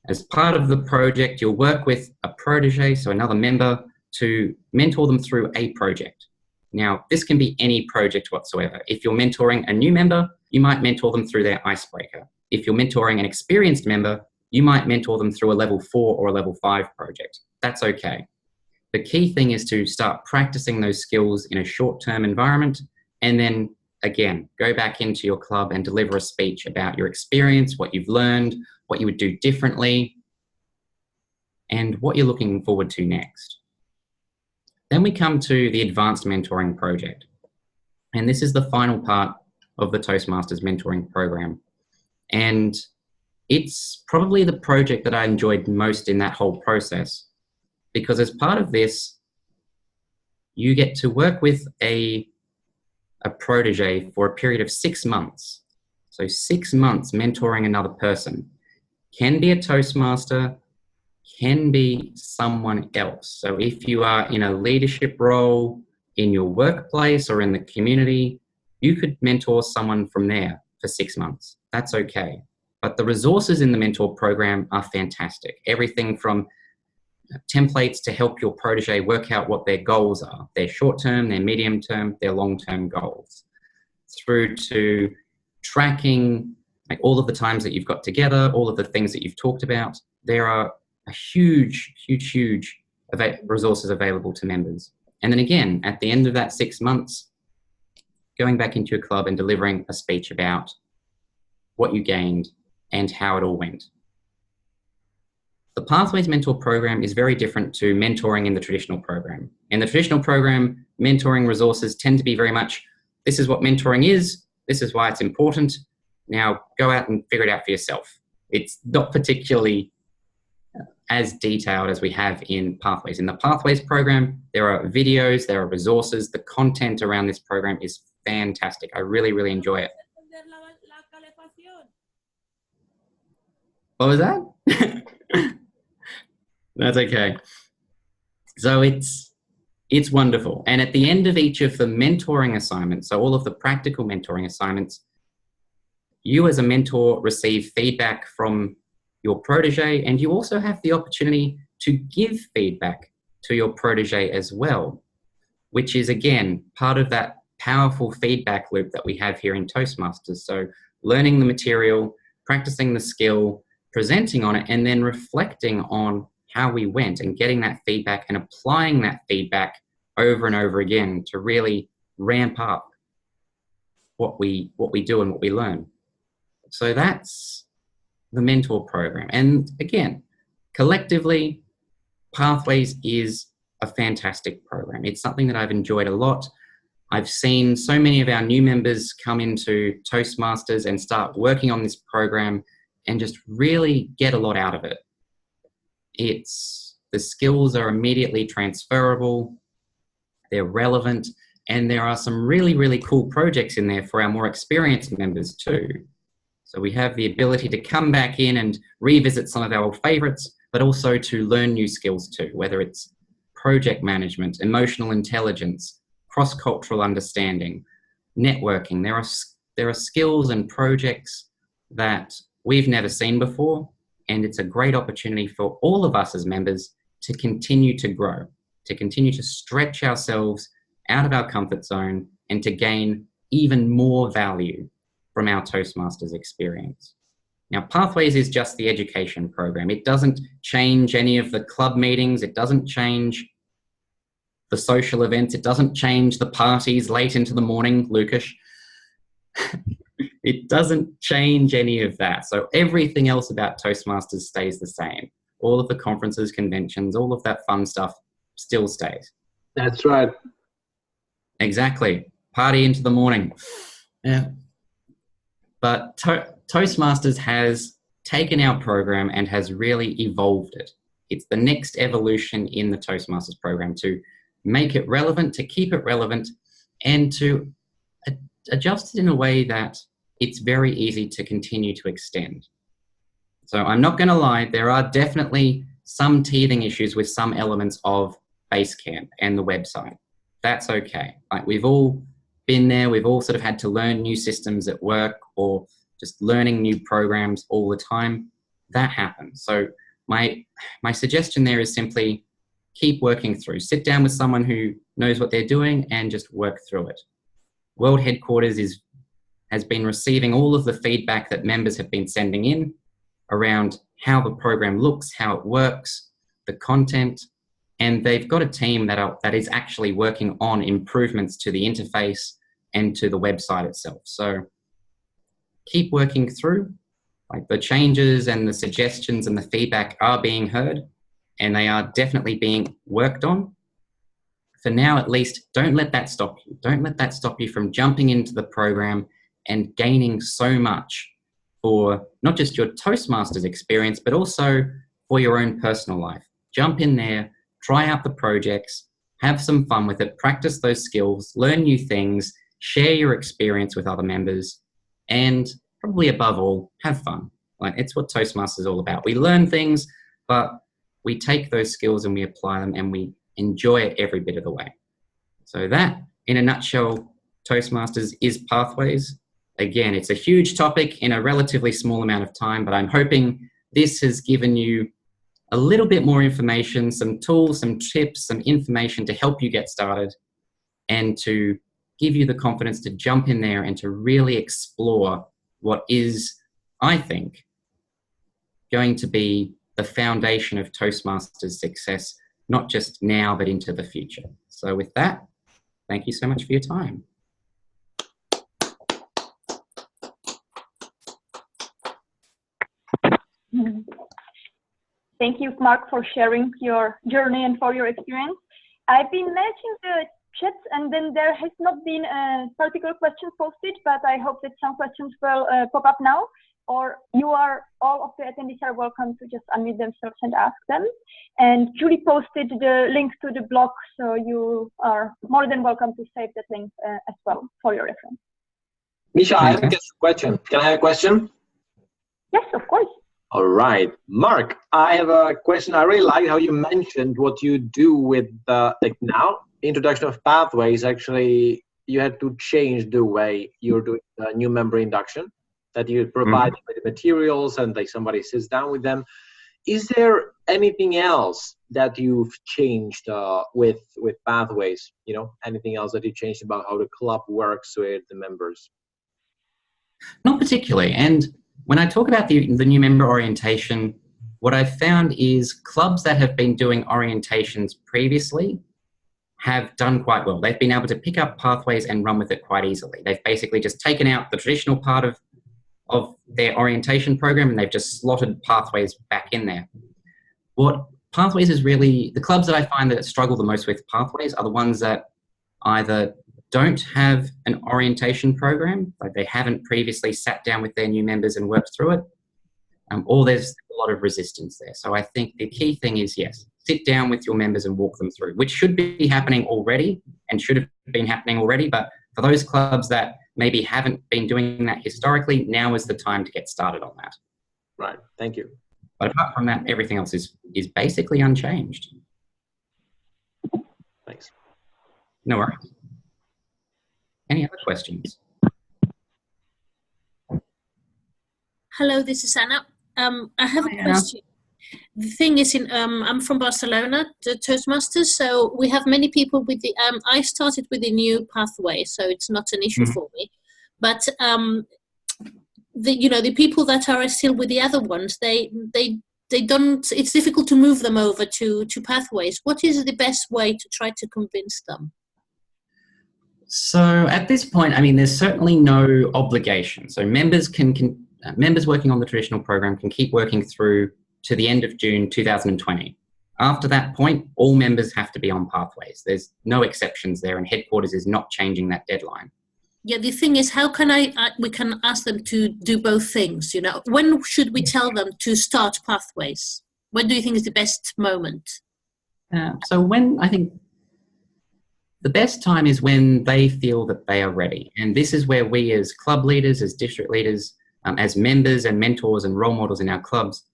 As part of the project, you'll work with a protege, so another member, to mentor them through a project. Now, this can be any project whatsoever. If you're mentoring a new member, you might mentor them through their icebreaker. If you're mentoring an experienced member, you might mentor them through a level 4 or a level 5 project. That's okay. The key thing is to start practicing those skills in a short-term environment, and then again, go back into your club and deliver a speech about your experience, what you've learned, what you would do differently, and what you're looking forward to next. Then we come to the advanced mentoring project. And this is the final part of the Toastmasters mentoring program. And it's probably the project that I enjoyed most in that whole process, because as part of this, you get to work with a protege for a period of 6 months. So 6 months mentoring another person. Can be a Toastmaster, can be someone else. So if you are in a leadership role in your workplace or in the community, you could mentor someone from there for 6 months. That's okay. But the resources in the mentor program are fantastic. Everything from templates to help your protege work out what their goals are, their short-term, their medium-term, their long-term goals, through to tracking like all of the times that you've got together, all of the things that you've talked about. There are a huge resources available to members. And then again, at the end of that 6 months, going back into your club and delivering a speech about what you gained and how it all went. The Pathways Mentor program is very different to mentoring in the traditional program. In the traditional program, mentoring resources tend to be very much, this is what mentoring is, this is why it's important, now go out and figure it out for yourself. It's not particularly as detailed as we have in Pathways. In the Pathways program, there are videos, there are resources, the content around this program is fantastic. I really, really enjoy it. What was that? That's okay. So it's wonderful. And at the end of each of the mentoring assignments, so all of the practical mentoring assignments, you as a mentor receive feedback from your protege, and you also have the opportunity to give feedback to your protege as well, which is again part of that powerful feedback loop that we have here in Toastmasters. So learning the material, practicing the skill, presenting on it, and then reflecting on how we went and getting that feedback and applying that feedback over and over again to really ramp up what we do and what we learn. So that's the mentor program. And again, collectively, Pathways is a fantastic program. It's something that I've enjoyed a lot. I've seen so many of our new members come into Toastmasters and start working on this program and just really get a lot out of it. The skills are immediately transferable, they're relevant, and there are some really, really cool projects in there for our more experienced members too. So we have the ability to come back in and revisit some of our old favorites, but also to learn new skills too, whether it's project management, emotional intelligence, cross-cultural understanding, networking. There are skills and projects that we've never seen before, and it's a great opportunity for all of us as members to continue to grow, to continue to stretch ourselves out of our comfort zone and to gain even more value from our Toastmasters experience. Now, Pathways is just the education program. It doesn't change any of the club meetings. It doesn't change the social events. It doesn't change the parties late into the morning, Lukash. It doesn't change any of that. So everything else about Toastmasters stays the same. All of the conferences, conventions, all of that fun stuff still stays. That's right. Exactly. Party into the morning. Yeah. But Toastmasters has taken our program and has really evolved it. It's the next evolution in the Toastmasters program to make it relevant, to keep it relevant, and to adjust it in a way that it's very easy to continue to extend. So I'm not going to lie, there are definitely some teething issues with some elements of Basecamp and the website. That's okay. Like, we've all been there. We've all sort of had to learn new systems at work or just learning new programs all the time. That happens. So my suggestion there is simply keep working through. Sit down with someone who knows what they're doing and just work through it. World Headquarters has been receiving all of the feedback that members have been sending in around how the program looks, how it works, the content, and they've got a team that is actually working on improvements to the interface and to the website itself. So keep working through. Like, the changes and the suggestions and the feedback are being heard, and they are definitely being worked on. For now, at least, don't let that stop you. Don't let that stop you from jumping into the program and gaining so much for not just your Toastmasters experience, but also for your own personal life. Jump in there, try out the projects, have some fun with it, practice those skills, learn new things, share your experience with other members, and probably above all, have fun. Like, it's what Toastmasters is all about. We learn things, but we take those skills and we apply them and we enjoy it every bit of the way. So that, in a nutshell, Toastmasters is Pathways. Again, it's a huge topic in a relatively small amount of time, but I'm hoping this has given you a little bit more information, some tools, some tips, some information to help you get started and to give you the confidence to jump in there and to really explore what is, I think, going to be the foundation of Toastmasters success, not just now, but into the future. So with that, thank you so much for your time. Thank you, Mark, for sharing your journey and for your experience. I've been managing the chat, and then there has not been a particular question posted, but I hope that some questions will pop up now, or all of the attendees are welcome to just unmute themselves and ask them. And Julie posted the link to the blog, so you are more than welcome to save that link as well for your reference. Misha, I have a question. Can I have a question? Yes, of course. All right. Mark, I have a question. I really like how you mentioned what you do with like now, introduction of Pathways. Actually, you had to change the way you're doing the new member induction, that you provide them with the materials and like somebody sits down with them. Is there anything else that you've changed with Pathways? You know, anything else that you changed about how the club works with the members? Not particularly. And when I talk about the new member orientation, what I've found is clubs that have been doing orientations previously have done quite well. They've been able to pick up Pathways and run with it quite easily. They've basically just taken out the traditional part of their orientation program and they've just slotted Pathways back in there. What Pathways is really, the clubs that I find that struggle the most with Pathways are the ones that either don't have an orientation program, like they haven't previously sat down with their new members and worked through it, or there's a lot of resistance there. So I think the key thing is, yes, sit down with your members and walk them through, which should be happening already and should have been happening already. But for those clubs that maybe haven't been doing that historically, now is the time to get started on that. Right. Thank you. But apart from that, everything else is basically unchanged. No worries. Any other questions? Hello, this is Anna. I have a question. The thing is, I'm from Barcelona, the Toastmasters, so we have many people with the, I started with the new pathway, so it's not an issue for me. But, the people that are still with the other ones, they don't, it's difficult to move them over to pathways. What is the best way to try to convince them? So at this point, I mean, there's certainly no obligation. So members members working on the traditional program can keep working through to the end of June 2020. After that point, all members have to be on pathways. There's no exceptions there, and headquarters is not changing that deadline. Yeah, the thing is, how can we can ask them to do both things, you know? When should we tell them to start pathways? When do you think is the best moment? So I think the best time is when they feel that they are ready. And this is where we as club leaders, as district leaders, as members and mentors and role models in our clubs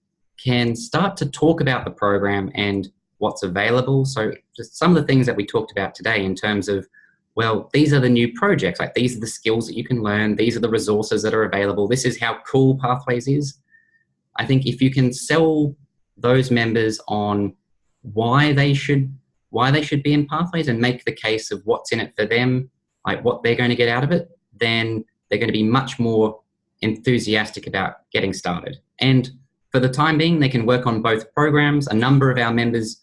can start to talk about the program and what's available. So just some of the things that we talked about today in terms of, well, these are the new projects, like these are the skills that you can learn, these are the resources that are available, this is how cool Pathways is. I think if you can sell those members on why they should be in Pathways and make the case of what's in it for them, like what they're going to get out of it, then they're going to be much more enthusiastic about getting started. And for the time being, they can work on both programs. A number of our members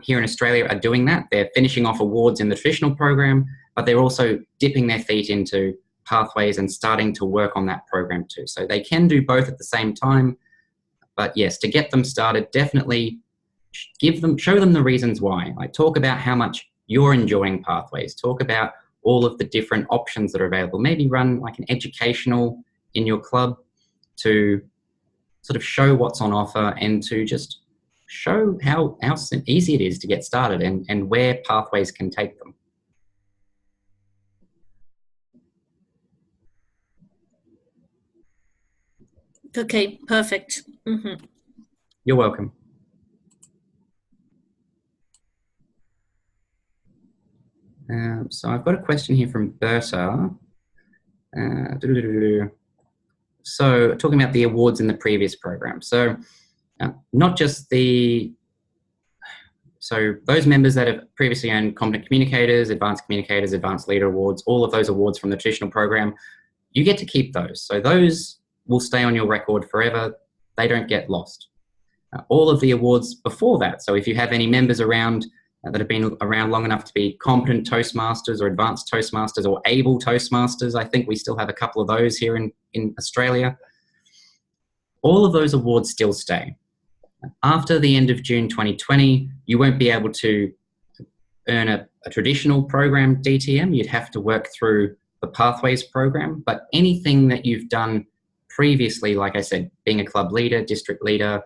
here in Australia are doing that. They're finishing off awards in the traditional program, but they're also dipping their feet into Pathways and starting to work on that program too. So they can do both at the same time. But yes, to get them started, definitely show them the reasons why. Like talk about how much you're enjoying Pathways. Talk about all of the different options that are available. Maybe run like an educational in your club to sort of show what's on offer and to just show how easy it is to get started and where Pathways can take them. Okay, perfect. You're welcome. So I've got a question here from Berta. So talking about the awards in the previous program. So not just so those members that have previously earned competent communicators, advanced leader awards, all of those awards from the traditional program, you get to keep those. So those will stay on your record forever. They don't get lost. All of the awards before that. So if you have any members around that have been around long enough to be competent Toastmasters or advanced Toastmasters or able Toastmasters, I think we still have a couple of those here in Australia. All of those awards still stay. After the end of June 2020, you won't be able to earn a traditional program DTM. You'd have to work through the Pathways program, but anything that you've done previously, like I said, being a club leader, district leader,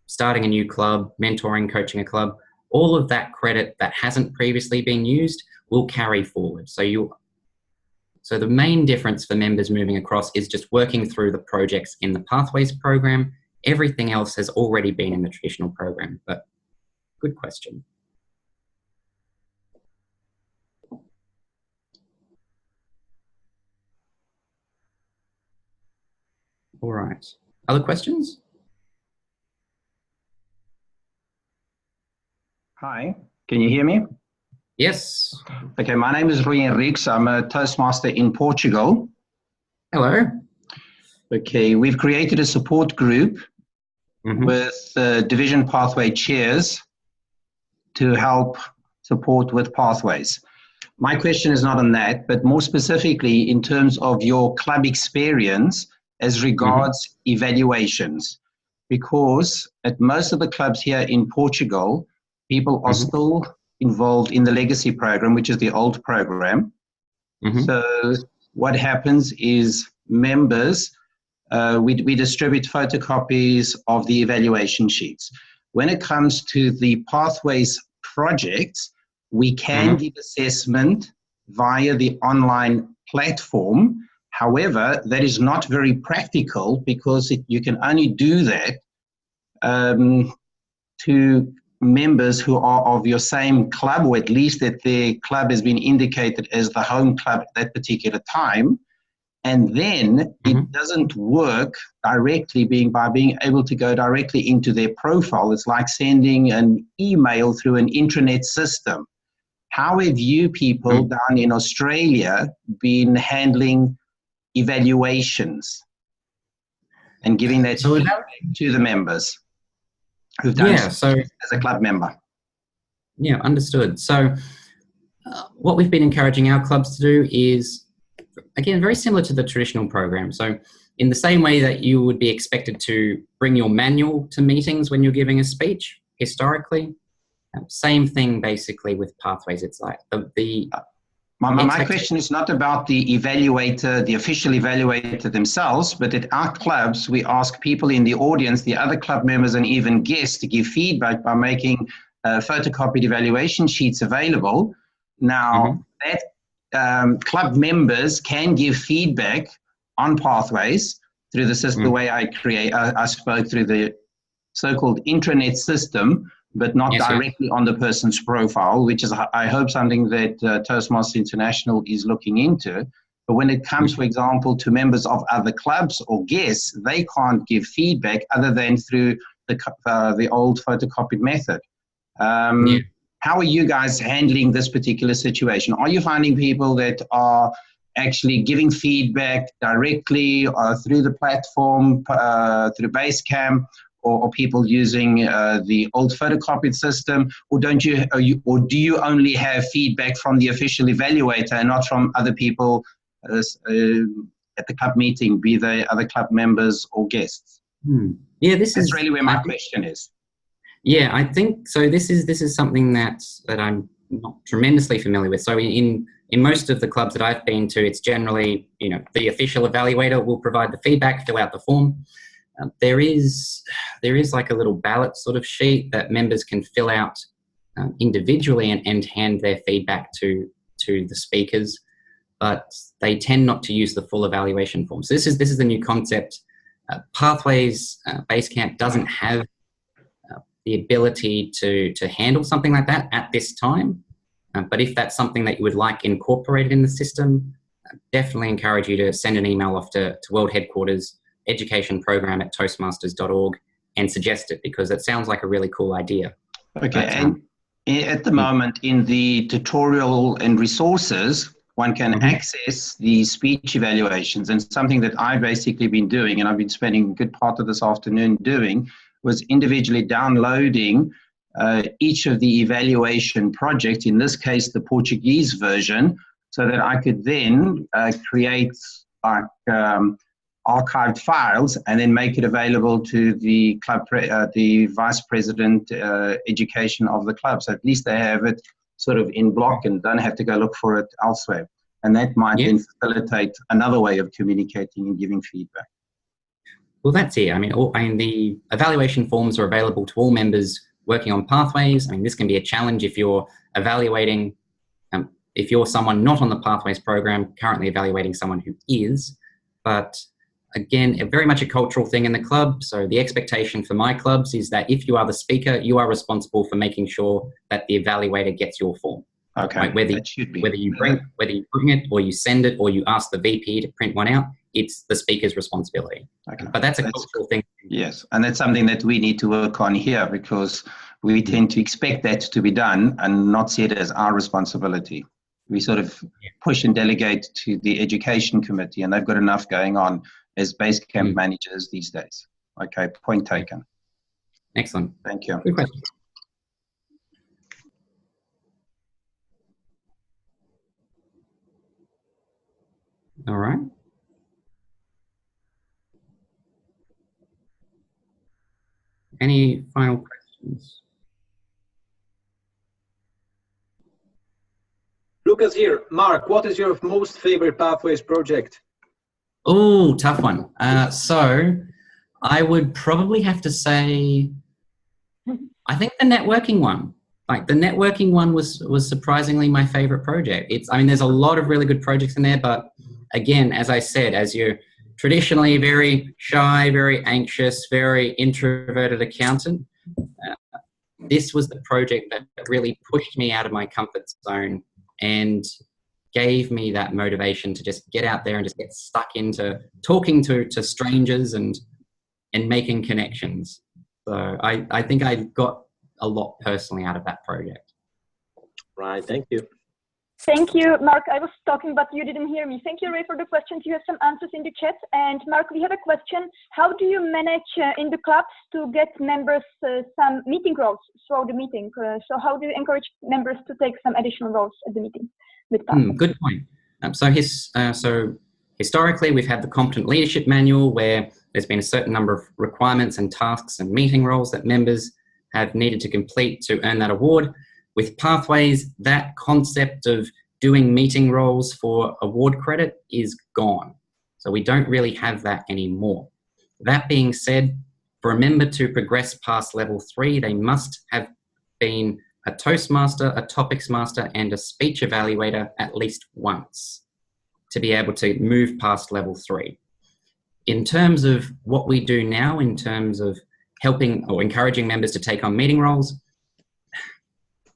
starting a new club, mentoring, coaching a club, all of that credit that hasn't previously been used will carry forward. So the main difference for members moving across is just working through the projects in the Pathways program. Everything else has already been in the traditional program, but good question. All right. Other questions? Hi, can you hear me? Yes. Okay, my name is Rui Henriques. I'm a Toastmaster in Portugal. Hello. Okay, we've created a support group with division pathway chairs to help support with Pathways. My question is not on that, but more specifically in terms of your club experience as regards evaluations, because at most of the clubs here in Portugal, people are still involved in the legacy program, which is the old program. So what happens is members, we distribute photocopies of the evaluation sheets. When it comes to the Pathways projects, we can give assessment via the online platform. However, that is not very practical because you can only do that to members who are of your same club, or at least that their club has been indicated as the home club at that particular time. And then it doesn't work directly by being able to go directly into their profile. It's like sending an email through an intranet system. How have you people down in Australia been handling evaluations and giving that to the members who've done so as a club member? Yeah, understood. So what we've been encouraging our clubs to do is, again, very similar to the traditional program. So in the same way that you would be expected to bring your manual to meetings when you're giving a speech, historically, same thing basically with Pathways. It's like my question is not about the evaluator, the official evaluator themselves, but at our clubs, we ask people in the audience, the other club members and even guests, to give feedback by making photocopied evaluation sheets available. Now, that club members can give feedback on Pathways through the system, the way I spoke through the so-called intranet system, but not directly on the person's profile, which is, I hope, something that Toastmasters International is looking into. But when it comes, for example, to members of other clubs or guests, they can't give feedback other than through the old photocopied method. How are you guys handling this particular situation? Are you finding people that are actually giving feedback directly through the platform, through Basecamp, or people using the old photocopied system, or do you only have feedback from the official evaluator and not from other people at the club meeting, be they other club members or guests? Yeah, that's really where my question is. Yeah, I think so. This is something that I'm not tremendously familiar with. So in most of the clubs that I've been to, it's generally, the official evaluator will provide the feedback, fill out the form. There is like a little ballot sort of sheet that members can fill out individually and hand their feedback to the speakers, but they tend not to use the full evaluation form. So this is the new concept. Pathways Basecamp doesn't have the ability to handle something like that at this time. But if that's something that you would like incorporated in the system, I definitely encourage you to send an email off to World Headquarters, educationprogram@toastmasters.org, and suggest it, because it sounds like a really cool idea. Okay, and at the moment in the tutorial and resources, one can access the speech evaluations, and something that I've basically been doing, and I've been spending a good part of this afternoon doing, was individually downloading each of the evaluation projects, in this case the Portuguese version, so that I could then create archived files and then make it available to the club, the vice president education of the club. So at least they have it sort of in block and don't have to go look for it elsewhere. And that might then facilitate another way of communicating and giving feedback. Well, that's it. I mean, the evaluation forms are available to all members working on Pathways. I mean, this can be a challenge if you're evaluating, if you're someone not on the Pathways program, currently evaluating someone who is. But again, very much a cultural thing in the club. So the expectation for my clubs is that if you are the speaker, you are responsible for making sure that the evaluator gets your form. Okay, like whether you bring it or you send it or you ask the VP to print one out, it's the speaker's responsibility. Okay. But that's a cultural thing. Yes, and that's something that we need to work on here, because we tend to expect that to be done and not see it as our responsibility. We sort of push and delegate to the education committee, and they've got enough going on as Basecamp managers these days. Okay, point taken. Excellent. Thank you. Good question. All right. Any final questions? Lucas here. Mark, what is your most favorite Pathways project? Oh, tough one. So I would probably have to say, I think the networking one. Like the networking one was surprisingly my favorite project. I mean, there's a lot of really good projects in there, but again, as I said, as you're traditionally very shy, very anxious, very introverted accountant, this was the project that really pushed me out of my comfort zone and gave me that motivation to just get out there and just get stuck into talking to strangers and making connections. So I think I got a lot personally out of that project. Right, thank you. Thank you, Mark. I was talking, but you didn't hear me. Thank you, Ray, for the questions. You have some answers in the chat. And Mark, we have a question. How do you manage in the clubs to get members some meeting roles throughout the meeting? So how do you encourage members to take some additional roles at the meeting with partners? Good point. So historically, we've had the competent leadership manual where there's been a certain number of requirements and tasks and meeting roles that members have needed to complete to earn that award. With Pathways, that concept of doing meeting roles for award credit is gone. So we don't really have that anymore. That being said, for a member to progress past level 3, they must have been a Toastmaster, a Topics Master, and a speech evaluator at least once to be able to move past level 3. In terms of what we do now, in terms of helping or encouraging members to take on meeting roles,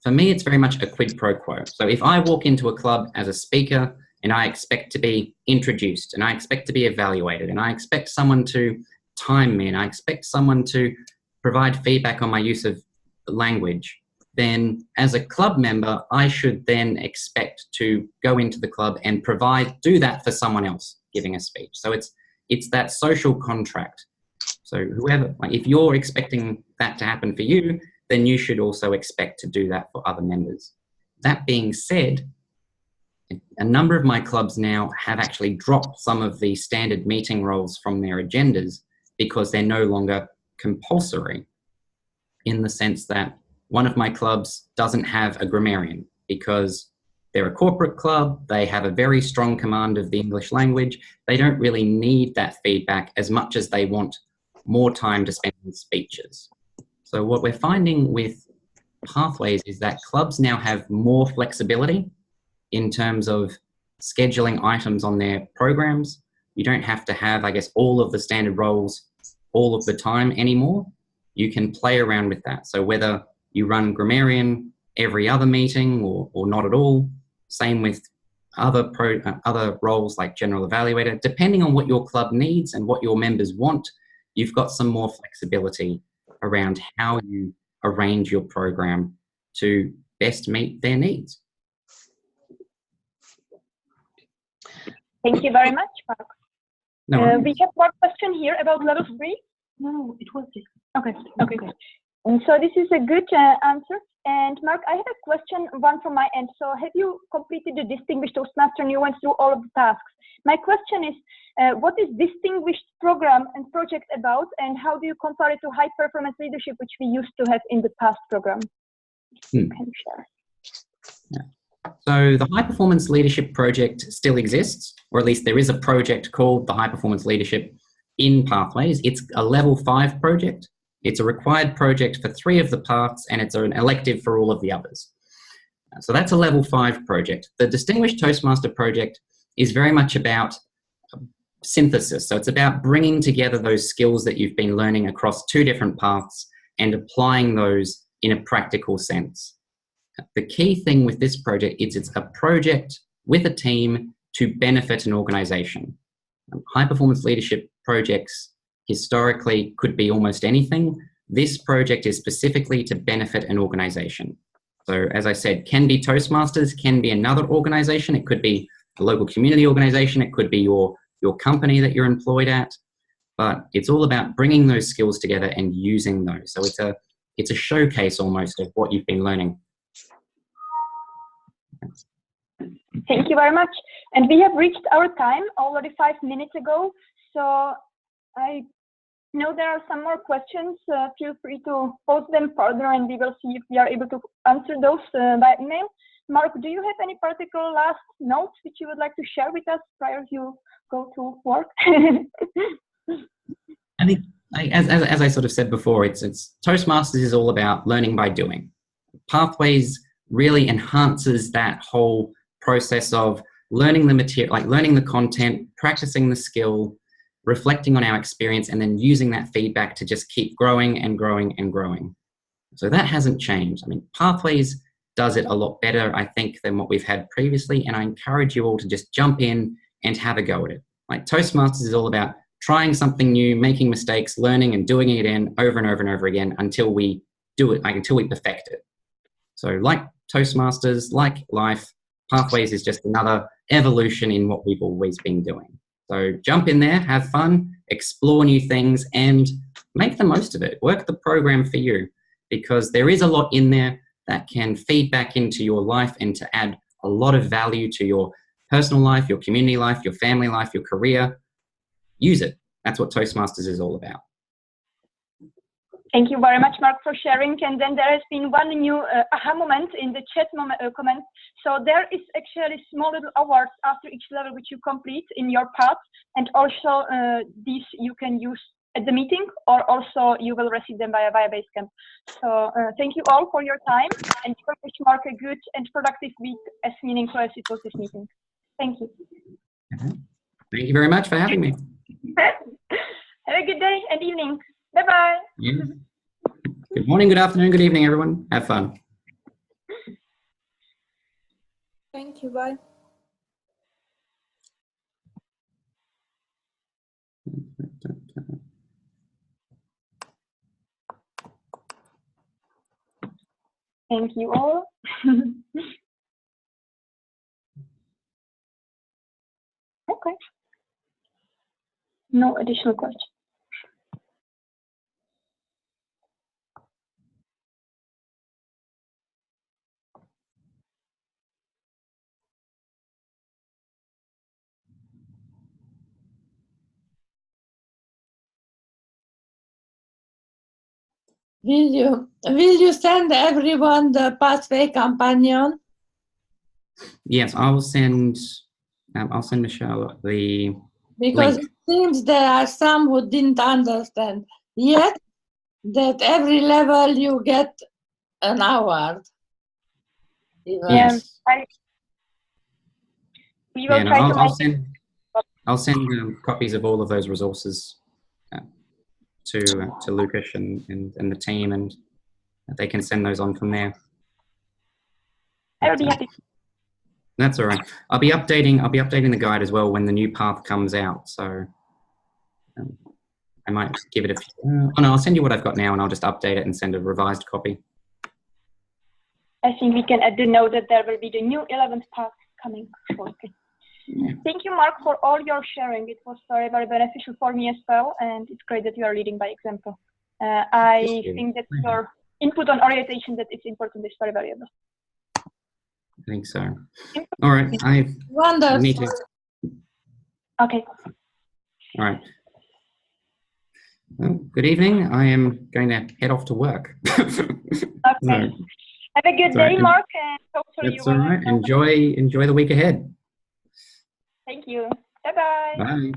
for me, it's very much a quid pro quo. So if I walk into a club as a speaker and I expect to be introduced and I expect to be evaluated and I expect someone to time me and I expect someone to provide feedback on my use of language, then as a club member, I should then expect to go into the club and do that for someone else giving a speech. So it's that social contract. So whoever, if you're expecting that to happen for you, then you should also expect to do that for other members. That being said, a number of my clubs now have actually dropped some of the standard meeting roles from their agendas because they're no longer compulsory, in the sense that one of my clubs doesn't have a grammarian because they're a corporate club, they have a very strong command of the English language, they don't really need that feedback as much as they want more time to spend on speeches. So what we're finding with Pathways is that clubs now have more flexibility in terms of scheduling items on their programs. You don't have to have, I guess, all of the standard roles all of the time anymore. You can play around with that. So whether you run grammarian every other meeting or not at all, same with other roles like general evaluator, depending on what your club needs and what your members want, you've got some more flexibility around how you arrange your program to best meet their needs. Thank you very much, Mark. No we have one question here about level 3. No, it was this. Okay. And so this is a good answer. And Mark, I have a question, one from my end. So have you completed the Distinguished Toastmaster and you went through all of the tasks? My question is, what is Distinguished program and project about, and how do you compare it to high performance leadership, which we used to have in the past program? Can you share? Yeah. So the High Performance Leadership Project still exists, or at least there is a project called the High Performance Leadership in Pathways. It's a level 5 project. It's a required project for 3 of the paths, and it's an elective for all of the others. So that's a level 5 project. The Distinguished Toastmaster project is very much about synthesis. So it's about bringing together those skills that you've been learning across 2 different paths and applying those in a practical sense. The key thing with this project is it's a project with a team to benefit an organization. High performance leadership projects historically could be almost anything. This project is specifically to benefit an organization. So as I said, can be Toastmasters, can be another organization. It could be a local community organization. It could be your company that you're employed at. But it's all about bringing those skills together and using those. So it's a showcase almost of what you've been learning. Thank you very much. And we have reached our time already 5 minutes ago. So I know there are some more questions. Feel free to post them further and we will see if we are able to answer those by email. Mark, do you have any particular last notes which you would like to share with us prior to go to work? I think, as I sort of said before, it's Toastmasters is all about learning by doing. Pathways really enhances that whole process of learning the material, like learning the content, practicing the skill, reflecting on our experience, and then using that feedback to just keep growing and growing and growing. So that hasn't changed. I mean, Pathways does it a lot better, I think, than what we've had previously, and I encourage you all to just jump in and have a go at it. Like Toastmasters is all about trying something new, making mistakes, learning and doing it again over and over and over again until we do it, like until we perfect it. So like Toastmasters, like life, Pathways is just another evolution in what we've always been doing. So jump in there, have fun, explore new things, and make the most of it. Work the program for you, because there is a lot in there that can feed back into your life and to add a lot of value to your personal life, your community life, your family life, your career. Use it. That's what Toastmasters is all about. Thank you very much, Mark, for sharing. And then there has been one new aha moment in the chat comment. So there is actually small little awards after each level which you complete in your path. And also these you can use at the meeting, or also you will receive them via Basecamp. So thank you all for your time, and wish Mark a good and productive week, as meaningful as it was this meeting. Thank you. Thank you very much for having me. Have a good day and evening. Bye-bye. Yeah. Good morning, good afternoon, good evening, everyone. Have fun. Thank you. Bye. Thank you all. Okay. No additional questions. Will you send everyone the pathway companion? Yes, I'll send Michelle the Because link. it seems there are some who didn't understand yet that every level you get an award. Yes. We will try to I'll send copies of all of those resources to Lucas and the team, and they can send those on from there. I will be happy. That's all right. I'll be updating the guide as well when the new path comes out. So I might give it a few. Oh no, I'll send you what I've got now, and I'll just update it and send a revised copy. I think we can add the note that there will be the new 11th path coming shortly. Yeah. Thank you, Mark, for all your sharing. It was very, very beneficial for me as well, and it's great that you are leading by example. I think that your input on orientation that is important is very valuable. I think so. All right. Wonderful. Me too. Okay. All right. Well, good evening. I am going to head off to work. Okay. So, have a good day, Mark, and hopefully you will. That's all right. Enjoy the week ahead. Thank you. Bye-bye.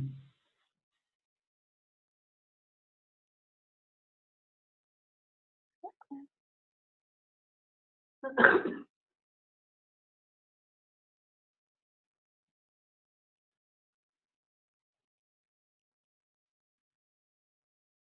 Bye.